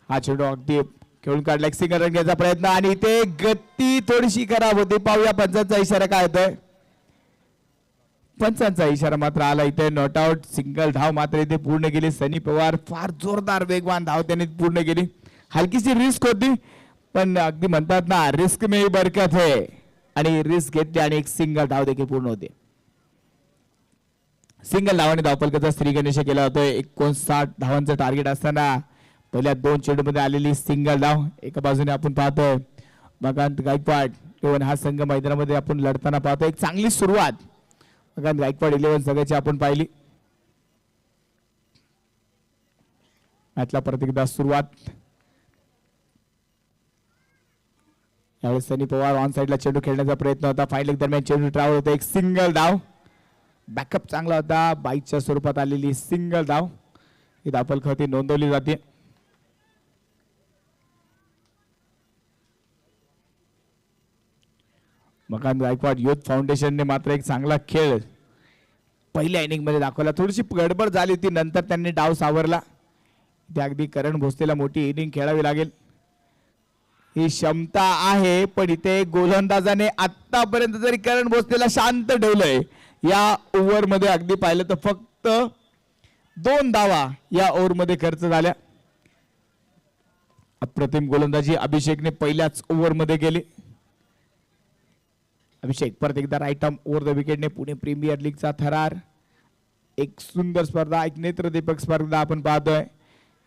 हा चेंडू अगदी खेळून काढला, एक सिंगल रन घ्यायचा प्रयत्न आणि इथे गती थोडीशी खराब होती. पाहूया पंचांचा इशारा काय होतोय. पंचांचा इशारा मात्र आला इथे. Not out. सिंगल धाव मात्र इथे पूर्ण केली. सनी पवार फार जोरदार वेगवान धाव त्याने पूर्ण केली. हलकीशी रिस्क होती पण अगदी म्हणतात ना रिस्क में ही बरकत है, आणि रिस्क घेतली आणि एक सिंगल धाव देखील पूर्ण होते. सिंगल धावाने धावफलकाचा श्रीगणेश केला होतोय. 59 धावांचं टार्गेट असताना पहिल्या 2 चेंडूमध्ये आलेली सिंगल धाव. एका बाजूने आपण पाहतोय मकांत गायकवाड 11 हा संघ मैदानामध्ये आपण लढताना पाहतोय. एक चांगली सुरुवात मकांत गायकवाड 11 संघाची आपण पाहिली. मॅचला परत एकदा सुरुवात. यावेळेस सनी पवार ऑन साइडला चेंडू खेळण्याचा प्रयत्न होता. फाईन लेग दरम्यान चेंडू ट्रॅव्हल होता. एक सिंगल धाव. बॅकअप चांगला होता. बाईकच्या स्वरूपात आलेली सिंगल धाव ही धावफलकावरती नोंदवली जाते. मकान गायकवाड युथ फाउंडेशनने मात्र एक चांगला खेळ पहिल्या इनिंग मध्ये दाखवला. थोडीशी गडबड झाली होती, नंतर त्यांनी डाव सावरला. ते अगदी करण भोसलेला मोठी इनिंग खेळावी लागेल ही क्षमता आहे, पण इथे गोलंदाजाने आतापर्यंत जरी करण भोसलेला शांत ठेवलंय. या ओव्हर मध्ये अगदी पाहिलं तर फक्त 2 धावा या ओव्हर मध्ये खर्च झाल्या. अप्रतिम गोलंदाजी अभिषेकने पहिल्याच ओव्हर मध्ये केली. अभिषेक परत एकदा राईट आर्म ओव्हर द विकेटने पुणे प्रीमियर लीगचा थरार. एक सुंदर स्पर्धा, एक नेत्रदीपक स्पर्धा आपण पाहतोय.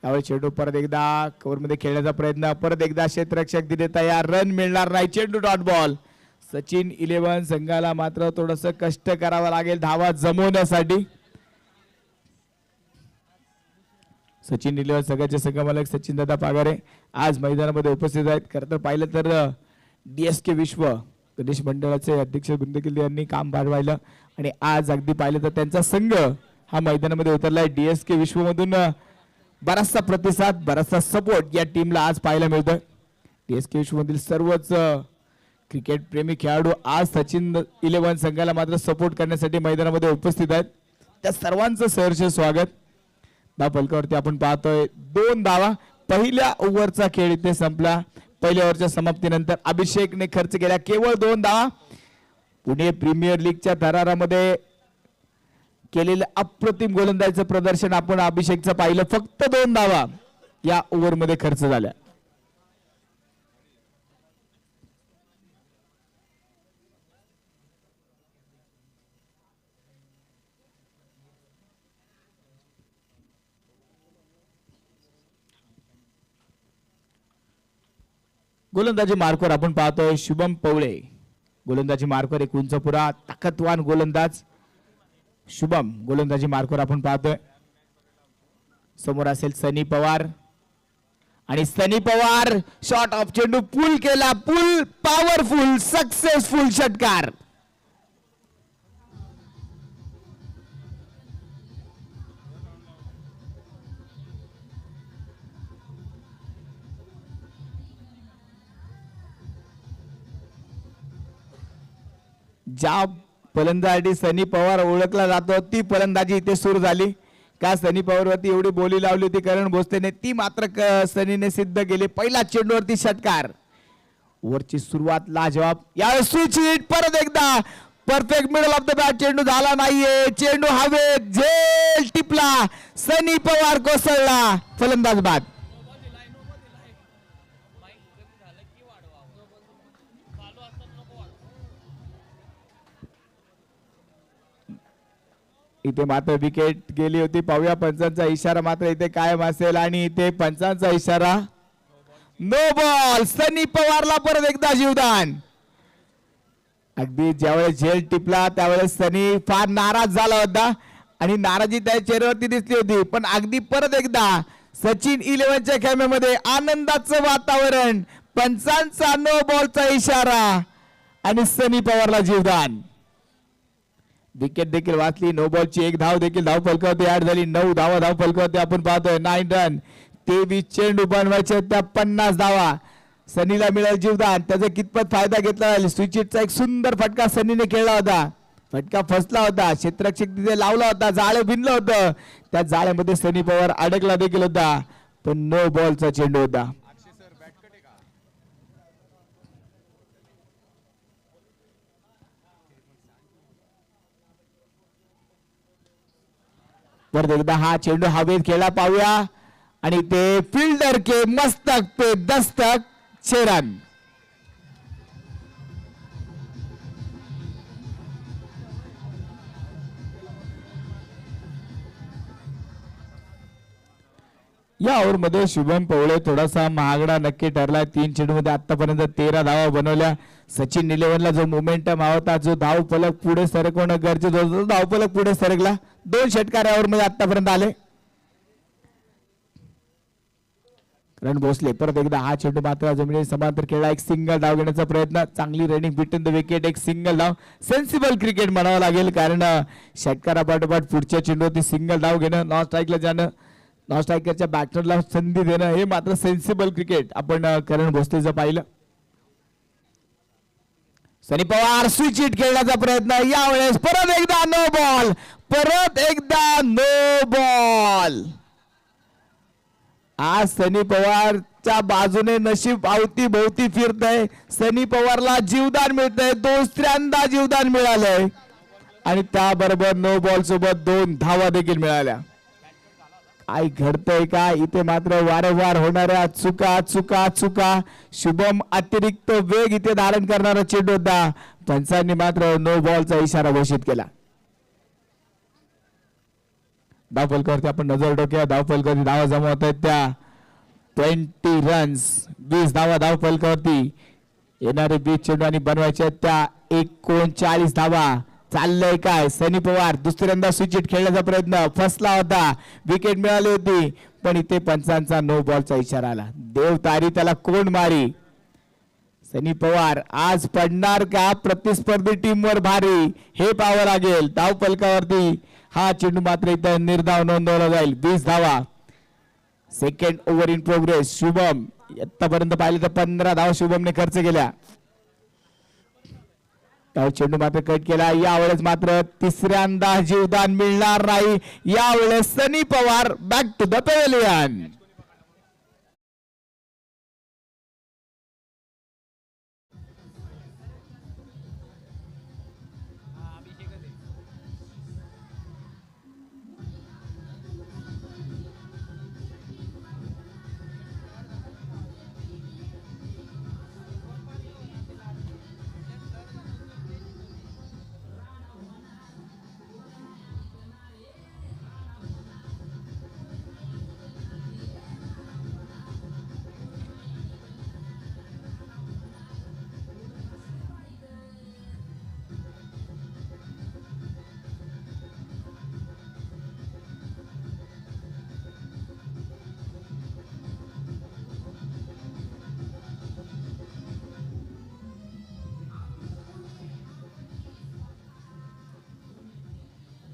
यावेळी चेंडू परत एकदा कव्हर मध्ये खेळण्याचा प्रयत्न. परत एकदा क्षेत्ररक्षक दिले तयार. रन मिळणार नाही. चेंडू डॉट बॉल. सचिन 11 संघाला मात्र थोडस कष्ट करावं लागेल धावा जमवण्यासाठी. सचिन 11 संघाचे संघमालक सचिन दादा पागारे आज मैदानामध्ये उपस्थित आहेत. खरं तर पाहिलं तर DSK विश्व गणेश मंडळाचे अध्यक्ष गुंदकिल्ले यांनी काम पार पाहिलं आणि आज अगदी पाहिलं तर त्यांचा संघ हा मैदानामध्ये उतरलाय. DSK विश्व मधून बराचसा प्रतिसाद, बराचसा सपोर्ट या टीमला आज पाहायला मिळतोय. DSK विश्व मधील सर्वच क्रिकेट प्रेमी खेळाडू आज सचिन 11 संघाला मात्र सपोर्ट करण्यासाठी मैदानामध्ये उपस्थित आहेत. त्या सर्वांचं सहर्ष स्वागत. धावफलकावरती आपण पाहतोय 2 धावा. पहिल्या ओव्हरचा खेळ इथे संपला. पहिल्या ओव्हरच्या समाप्तीनंतर अभिषेकने खर्च केल्या केवळ 2 धावा. पुणे प्रीमियर लीगच्या थरारामध्ये केलेलं अप्रतिम गोलंदाजीचं प्रदर्शन आपण अभिषेकचं पाहिलं. फक्त 2 धावा या ओव्हर मध्ये खर्च झाल्या. गोलंदाजी मार्कवर आपण पाहतोय शुभम पवळे. गोलंदाजी मार्कवर एक उंचपुरा ताकदवान गोलंदाज शुभम गोलंदाजी मार्कवर आपण पाहतोय. समोर असेल सनी पवार आणि सनी पवार शॉट ऑफ चेंडू पुल केला. पुल पॉवरफुल सक्सेसफुल षटकार. ज्या फलंदाजी सनी पवार ओळखला जातो ती फलंदाजी इथे सुरू झाली. का सनी पवारवरती एवढी बोली लावली होती करण भोसलेने, ती मात्र सनीने सिद्ध केली. पहिला चेंडूवरती षटकार. ओव्हरची सुरुवात लाजवाब. यावेळेस स्विच हिट परत एकदा perfect middle of the bat. चेंडू झाला नाहीये. चेंडू हवेत झेल टिपला. सनी पवार कोसळला. फलंदाज बाद. इथे मात्र विकेट गेली होती. पाहूया पंचांचा इशारा मात्र इथे कायम असेल आणि इथे पंचांचा इशारा नो बॉल. सनी पवारला परत एकदा जीवदान. अगदी ज्यावेळेस झेल टिपला त्यावेळेस सनी फार नाराज झाला होता आणि नाराजी त्या चेहऱ्यावरती दिसली होती. पण अगदी परत एकदा सचिन 11च्या खेळामध्ये आनंदाचं वातावरण. पंचांचा नो बॉलचा इशारा आणि सनी पवारला जीवदान. विकेट देखील वाचली. नो बॉलची 1 धाव देखील धाव फलकावरती ऍड झाली. 9 धावा धाव फलकावरती आपण पाहतोय. 9 रन 23 चेंडू बनवायचे त्या 50 धावा. सनीला मिळेल जीवदान. त्याचा कितपत फायदा घेतला जाईल. स्विचिटचा एक सुंदर फटका सनीने खेळला होता. फटका फसला होता. क्षेत्ररक्षक तिथे लावला होता. जाळं भिनलं होतं. त्या जाळ्यामध्ये सनी पवार अडकला देखील होता. पण नो बॉलचा चेंडू होता. परत एकदा हा चेंडू हवेत खेळला पाहूया आणि ते फिल्डर के मस्तक पे दस्तक 6 रन. या ओव्हरमध्ये शुभम पवळे थोडासा महागडा नक्की ठरला. 3 चेंडूमध्ये आतापर्यंत 13 धावा बनवल्या. सचिन निलेवनला जो मोमेंटम होता, जो धाव फलक पुढे सरकवणं गरजेचं होतं, धाव फलक पुढे सरकला. 2 षटकार या ओव्हरमध्ये आतापर्यंत आले. करण भोसले परत एकदा हा चेंडू मात्र जमिनी समांतर खेळला. एक सिंगल धाव घेण्याचा प्रयत्न. चांगली रनिंग बिटवीन द विकेट. एक सिंगल धाव. सेन्सिबल क्रिकेट म्हणावं लागेल, कारण षटकारापाठोपाठ पुढच्या चेंडूवरती सिंगल धाव घेणं, नॉन स्ट्राईकला जाणं, नॉन स्ट्रायकरच्या बॅटरला संधी देणं, हे मात्र सेन्सिबल क्रिकेट आपण करण भोसलेचं पाहिलं. सनी पवार स्विच हिट खेळण्याचा प्रयत्न. यावेळेस परत एकदा नो बॉल. परत एकदा नो बॉल. आज सनी पवारच्या बाजूने नशीब अवती भोवती फिरतय. सनी पवारला जीवदान मिळतंय. दुसऱ्यांदा जीवदान मिळालंय आणि त्याबरोबर नो बॉल सोबत 2 धावा देखील मिळाल्या. काय घडतंय का इथे? मात्र वारंवार होणाऱ्या चुका चुका चुका. शुभम अतिरिक्त वेग इथे धारण करणारा चेंडू होता. पंचांनी मात्र नो बॉलचा इशारा घोषित केला. धावफलकावरती आपण नजर टाकूया. धावफलकावरती धावा जमा होत आहेत त्या 20 रन्स. 20 धावा धावफलकावरती. येणारे 20 चेंडू आणि बनवायचे आहेत त्या 39 धावा. चाललंय काय? सनी पवार दुसऱ्यांदा स्विच हिट खेळण्याचा प्रयत्न. फसला होता. विकेट मिळाली होती, पण इथे पंचांचा नो बॉलचा इशारा आला. देव तारी त्याला कोण मारी. सनी पवार आज पडणार का प्रतिस्पर्धी टीमवर भारी, हे पाहावं लागेल. धाव फलकावरती हा चेंडू मात्र इथं निर्धाव नोंदवला जाईल. 20 धावा. Second over in progress. Shubham आतापर्यंत पाहिले तर 15 धावा शुभमने खर्च केल्या. चेंडू मात्र कट केला. यावेळेस मात्र तिसऱ्यांदा जीवदान मिळणार नाही. यावेळेस Sunny Pawar back to the pavilion.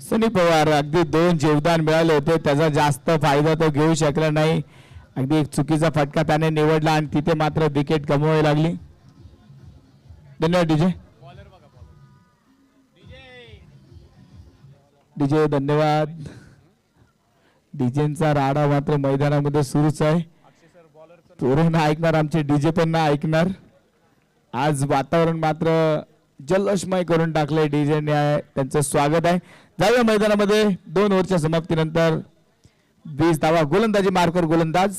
Sunny Pawar अगदी 2 जीवदान मिळाले होते, त्याचा जास्त फायदा तो घेऊ शकला नाही. अगदी एक चुकीचा फटका त्याने निवडला आणि तिथे मात्र विकेट गमवावी लागली. धन्यवाद डीजे. डीजे धन्यवाद. डीजेचा राडा मात्र मैदानामध्ये सुरूच आहे. पूर्ण ऐकणार, आमचे डीजे पण ना ऐकणार. आज वातावरण मात्र जल्लोषमय करून टाकले डीजेने. त्यांचं स्वागत आहे. जाऊया मैदानामध्ये. 2 ओव्हरच्या समाप्तीनंतर 20 धावा. गोलंदाजी मार्कर गोलंदाज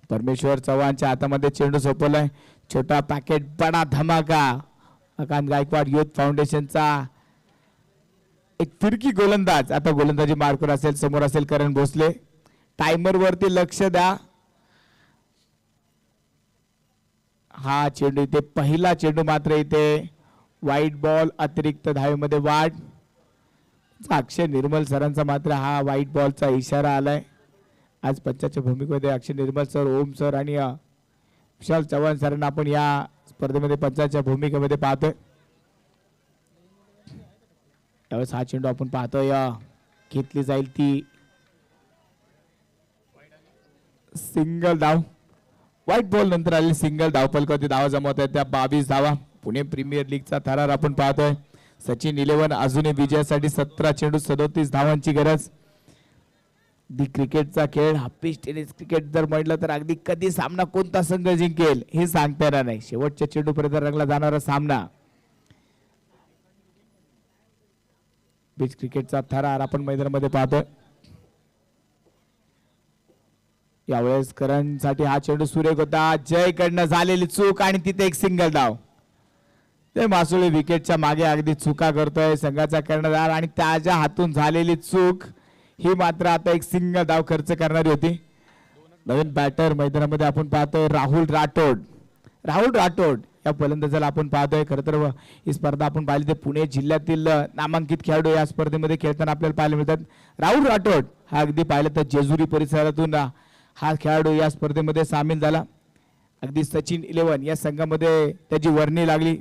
परमेश्वर चव्हाणच्या हातामध्ये चेंडू सोपवलाय. छोटा पॅकेट बडा धमाका. अकांत गायकवाड युथ फाउंडेशनचा एक फिरकी गोलंदाज. आता गोलंदाजी मार्कर असेल, समोर असेल करण भोसले. टायमर वरती लक्ष द्या. हा चेंडू इथे पहिला चेंडू मात्र इथे वाईट बॉल. अतिरिक्त धावेमध्ये वाढ. अक्षय निर्मल सरांचा मात्र हा वाईट बॉलचा इशारा आलाय. आज पंचाच्या भूमिकेमध्ये अक्षय निर्मल सर, ओम सर आणि विशाल चव्हाण सरांना आपण या स्पर्धेमध्ये पंचाच्या भूमिकेमध्ये पाहतोय. त्यावेळेस हा चेंडू आपण पाहतोय घेतली जाईल ती सिंगल धाव. व्हाईट बॉल नंतर आलेली सिंगल धावफलकावरती धावा जमवत आहेत त्या 22 धावा. पुणे प्रीमियर लीगचा थरार आपण पाहतोय. सचिन 11 अजूनही विजयासाठी 17 चेंडू 37 धावांची गरज. दी क्रिकेटचा खेळ हा पिच टेनिस क्रिकेट जर म्हटलं तर अगदी कधी सामना कोणता संघ जिंकेल हे सांगता येणार नाही. शेवटच्या चेंडूपर्यंत रंगला जाणारा सामना. पिच क्रिकेटचा थरार आपण मैदानामध्ये पाहतोय. यावेळेस करणसाठी हा चेंडू सुरेख होता. जयकडनं झालेली चूक आणि तिथे एक सिंगल धाव. ते मासुळे विकेटच्या मागे अगदी चुका करतोय संघाचा कर्णधार आणि त्याच्या हातून झालेली चूक ही मात्र आता एक सिंगल धाव खर्च करणारी होती. नवीन बॅटर मैदानामध्ये आपण पाहतोय राहुल राठोड. राहुल राठोड या फलंदाजाला आपण पाहतोय. खरं तर ही स्पर्धा आपण पाहिली तर पुणे जिल्ह्यातील नामांकित खेळाडू या स्पर्धेमध्ये खेळताना आपल्याला पाहायला मिळतात. राहुल राठोड हा अगदी पाहिलं तर जेजुरी परिसरातून हा खेळाडू या स्पर्धेमध्ये सामील झाला. अगदी सचिन 11 या संघामध्ये त्याची वर्णी लागली.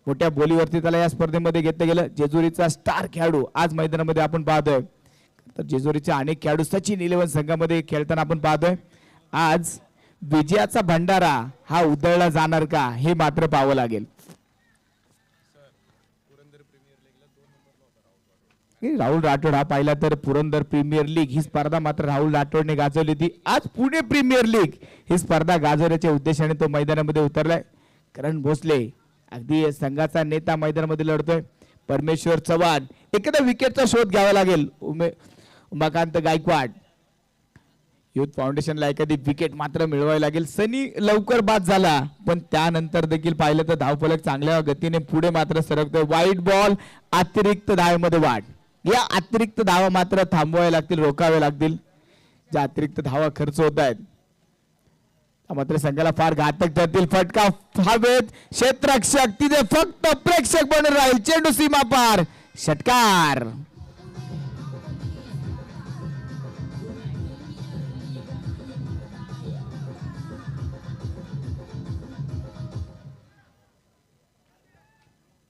मोठ्या बोलीवरती त्याला या स्पर्धेमध्ये घेतलं गेलं. जेजुरीचा स्टार खेळाडू आज मैदानामध्ये आपण पाहतोय. तर जेजुरीचे अनेक खेळाडू सचिन 11 संघामध्ये खेळताना आपण पाहतोय. आज विजयाचा भंडारा हा उधळला जाणार का हे मात्र पाहावं लागेल. राहुल राठोड हा पाहिला तर पुरंदर प्रीमियर लीग ही स्पर्धा मात्र राहुल राठोडने गाजवली होती. आज पुणे प्रीमियर लीग ही स्पर्धा गाजवण्याच्या उद्देशाने तो मैदानामध्ये उतरलाय. करण भोसले अगदी संघाचा नेता मैदानामध्ये लढतोय. परमेश्वर चव्हाण एखादा विकेटचा शोध घ्यावा लागेल. उमाकांत गायकवाड युथ फाउंडेशनला एखादी विकेट मात्र मिळवावी लागेल. सनी लवकर बाद झाला पण त्यानंतर देखील पाहिलं तर धावफलक चांगल्या गतीने पुढे मात्र सरकतोय. वाईट बॉल अतिरिक्त धावेमध्ये वाढ. या अतिरिक्त धावा मात्र थांबवाव्या लागतील रोखाव्या लागतील. ज्या अतिरिक्त धावा खर्च होत आहेत मात्र संघाला फार घातक ठरतील. फटका हवेत क्षेत्ररक्षक तिथे फक्त प्रेक्षक बनून राहील. चेंडू सीमा पार षटकार.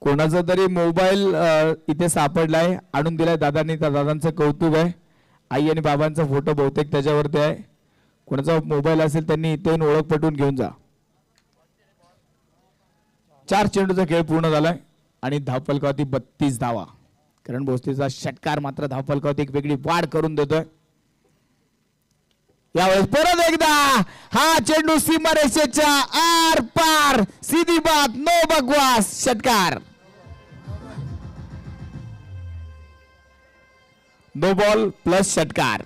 कोणाचा तरी मोबाईल इथे सापडलाय आणून दिलाय दादांनी. त्या दादांचं कौतुक आहे. आई आणि बाबांचा फोटो बहुतेक त्याच्यावरती आहे. कोणाचा मोबाईल असेल त्यांनी इथे ओळख पटवून घेऊन जा. 4 चेंडूचा खेळ पूर्ण झालाय आणि धावफलकावरती 32 धावा. करण भोसलेचा षटकार मात्र धावफलकावरती एक वेगळी वाढ करून देतोय. यावेळेस परत एकदा हा चेंडू सीमारेषेच्या आर पार. सीधी बात नो बकवास. षटकार. नो बॉल प्लस षटकार.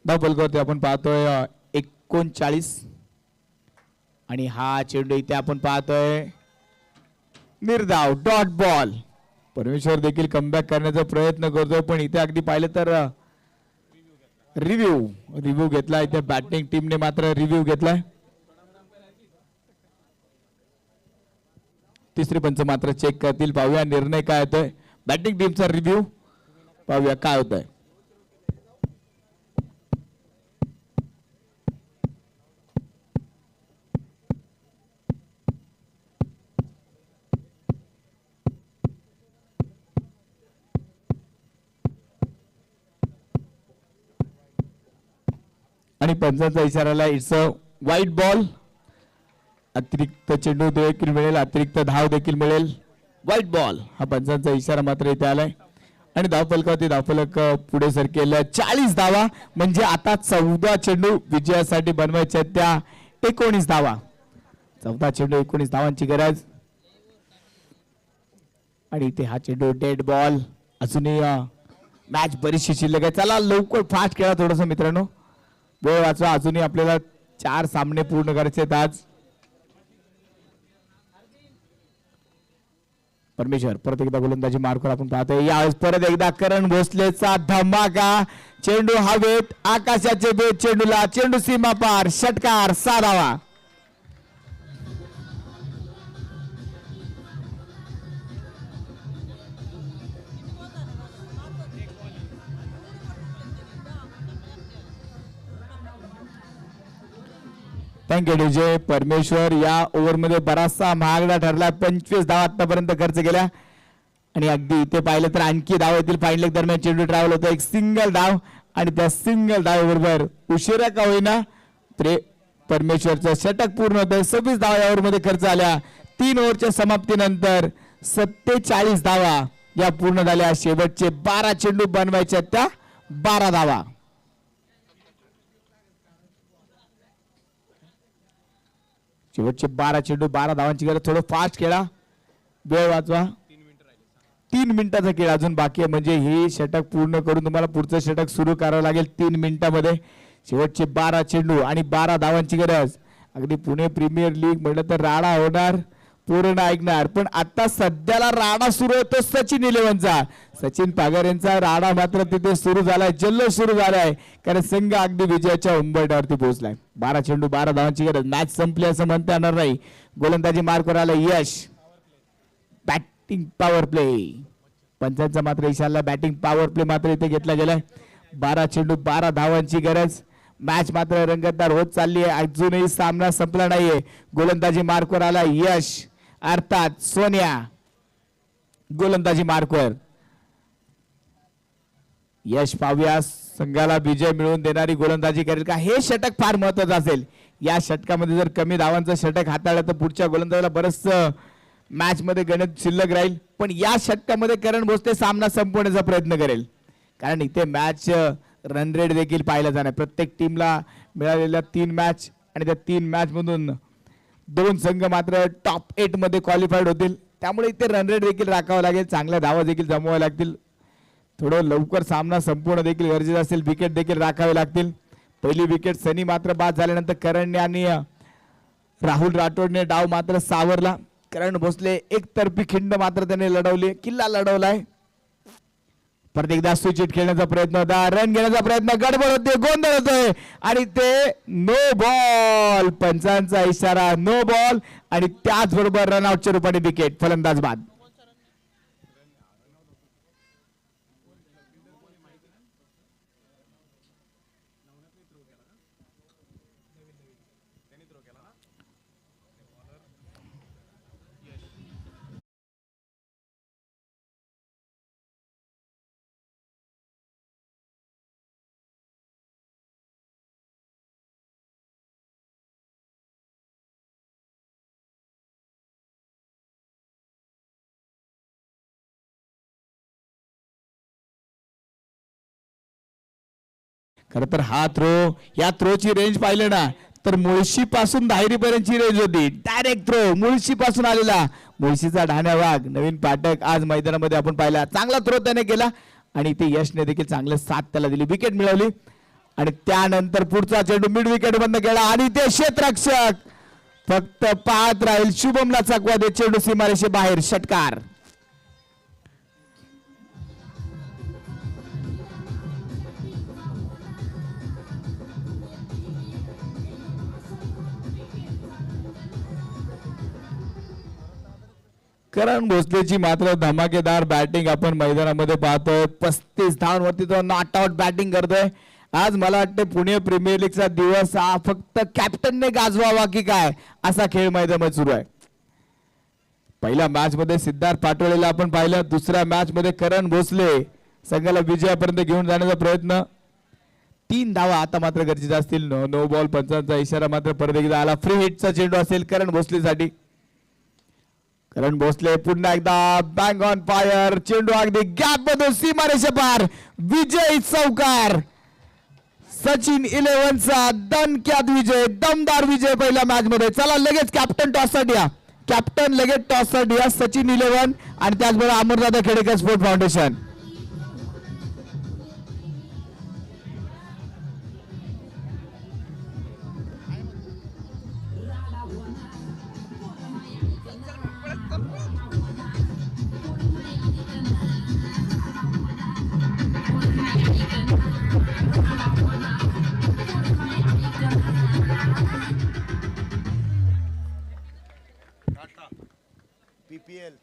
धावफलकावरती आपण पाहतोय 39 आणि हा चेंडू इथे आपण पाहतोय निर्धाव डॉट बॉल. परमेश्वर देखील कमबॅक करण्याचा प्रयत्न करतोय पण इथे अगदी पाहिलं तर रिव्ह्यू घेतला. इथे बॅटिंग टीमने मात्र रिव्ह्यू घेतलाय. तिसरे पंच मात्र चेक करतील. पाहूया निर्णय काय होतोय. बॅटिंग टीमचा रिव्ह्यू पाहूया काय होतंय. आणि पंचांचा इशाराला इट्स अ वाईट बॉल. अतिरिक्त चेंडू देखील मिळेल. अतिरिक्त धाव देखील मिळेल. वाईट बॉल हा पंचांचा इशारा मात्र इथे आलाय आणि धावफलकावरती धावफलक पुढे सरकेल. 40 धावा म्हणजे आता 14 चेंडू विजयासाठी बनवायचे आहेत. त्या 19 धावा. 14 चेंडू 19 धावांची गरज आणि इथे हा चेंडू डेड बॉल. अजूनही मॅच बरीचशी शिल्लक आहे. चला लवकर फास्ट खेळा थोडस मित्रांनो. वेळ वाचवा. अजूनही आपल्याला 4 सामने पूर्ण करायचे आहेत आज. परमेश्वर परत एकदा गोलंदाजी मार्कवर आपण पाहतोय. यावेळेस परत एकदा करण भोसलेचा धमाका. चेंडू हवेत आकाशाचे बेट चेंडूला. चेंडू सीमा पार षटकार. 6 धावा. थँक्यू विजय परमेश्वर. या ओव्हरमध्ये बराचसा महागडा ठरला. 25 धावा आतापर्यंत खर्च केल्या आणि अगदी इथे पाहिलं तर आणखी धाव येतील. फाईन लेग दरम्यान चेंडू ट्रॅव्हल होतो. एक सिंगल धाव आणि त्या सिंगल धावेबरोबर उशिरा का होईना परमेश्वरचं षटक पूर्ण होतं. 26 धावा या ओव्हरमध्ये खर्च आल्या. 3 ओव्हरच्या समाप्तीनंतर 47 धावा या पूर्ण झाल्या. शेवटचे 12 चेंडू बनवायच्या त्या 12 धावा. शेवटचे 12 चेंडू 12 धावांची गरज. थोडं फास्ट खेळा, वेळ वाचवा. 3 मिनिटाचा खेळ अजून बाकी आहे. म्हणजे ही षटक पूर्ण करून तुम्हाला पुढचं षटक सुरू करावं लागेल 3 मिनिटामध्ये. शेवटचे 12 चेंडू आणि 12 धावांची गरज. अगदी पुणे प्रीमियर लीग म्हटलं तर राडा होणार, पूर्ण ऐकणार. पण आता सध्याला राडा सुरू होतो सचिन इलेव्हनचा. सचिन पागर यांचा राडा मात्र तिथे सुरू झालाय, जल्लोष सुरू झालाय. कारण संघ अगदी विजयाच्या उंबरठ्यावरती पोहोचलाय. 12 चेंडू 12 धावांची गरज. मॅच संपली असं म्हणता येणार नाही. गोलंदाजी मार्कवर आलं यश. Batting power play. पंचांचा मात्र इशारा. बॅटिंग पॉवर प्ले मात्र इथे घेतला गेलाय. 12 चेंडू 12 धावांची गरज. मॅच मात्र रंगतदार होत चालली आहे. अजूनही सामना संपला नाहीये. गोलंदाजी मार्कवर आला यश अर्थात सोन्या. गोलंदाजी मार्कवर यश. पाहूया संघाला विजय मिळवून देणारी गोलंदाजी करेल का. हे षटक फार महत्वाचं असेल. या षटकामध्ये जर कमी धावांचं षटक हाताळलं तर पुढच्या गोलंदाजीला बरंच मॅच मध्ये गणित शिल्लक राहील. पण या षटकामध्ये करण भोसले सामना संपवण्याचा प्रयत्न करेल. कारण इथे मॅच रन रेट देखील पाहिला जाणार. प्रत्येक टीमला मिळालेल्या 3 मॅच आणि त्या 3 मॅच मधून 2 संघ मात्र टॉप 8 मध्ये क्वालिफाईड होतील. त्यामुळे इथे रन रेट देखील राखावा लागेल. चांगल्या धावा देखील जमवाव्या लागतील. थोडं लवकर सामना संपूर्ण देखील गरजेचं असेल. विकेट देखील राखावे लागतील. पहिली विकेट सनी मात्र बाद झाल्यानंतर करण आणि राहुल राठोडने डाव मात्र सावरला. करण भोसले एकतर्फी खिंड मात्र त्याने लढवली, किल्ला लढवलाय. परत एकदा स्विच खेळण्याचा प्रयत्न होता. रन घेण्याचा प्रयत्न, गडबड होते, गोंधळ होतोय आणि ते नो बॉल. पंचांचा इशारा नो बॉल आणि त्याचबरोबर रनआउटच्या रूपाने विकेट. फलंदाज बाद. खर तर हा थ्रो, या थ्रोची रेंज पाहिलं ना तर मुळशी पासून धायरी पर्यंतची रेंज होती. डायरेक्ट थ्रो मुळशी पासून आलेला. मुळशीचा ढाण्या वाघ नवीन पाठक आज मैदानामध्ये आपण पाहिला. चांगला थ्रो त्याने केला आणि ते यशने देखील चांगले साथ त्याला दिली, विकेट मिळवली. आणि त्यानंतर पुढचा चेंडू मिड विकेट बंद केला आणि ते क्षेत्ररक्षक फक्त पाहत राहील. शुभमला चकवा दे, चेंडू सीमारेषे बाहेर. षटकार. करण भोसलेची मात्र धमाकेदार बॅटिंग आपण मैदानामध्ये पाहतोय. 35 धावांवरती तो नॉट आउट बॅटिंग करतोय. आज मला वाटतं पुणे प्रीमियर लीगचा दिवस हा फक्त कॅप्टनने गाजवावा की काय असा खेळ मैदानामध्ये सुरू आहे. पहिल्या मॅच मध्ये सिद्धार्थ पाटोळेला आपण पाहिलं. दुसऱ्या मॅच मध्ये करण भोसले संघाला विजयापर्यंत घेऊन जाण्याचा प्रयत्न. 3 धावा आता मात्र गरजेच्या असतील. No ball. पंचांचा इशारा मात्र परत एकदा आला. फ्री हिटचा चेंडू असेल करण भोसलेसाठी. करण भोसले पुन्हा एकदा बँग ऑन फायर. चेंडू अगदी गॅप मधून सीमारेषे पार. विजय चौकार. सचिन इलेव्हनचा दणक्यात विजय, दमदार विजय पहिल्या मॅच मध्ये. चला लगेच कॅप्टन टॉस साठी या. कॅप्टन लगेच टॉस साठी या. सचिन इलेव्हन आणि त्याचबरोबर अमरदादा खेडेकर स्पोर्ट फाउंडेशन. PPL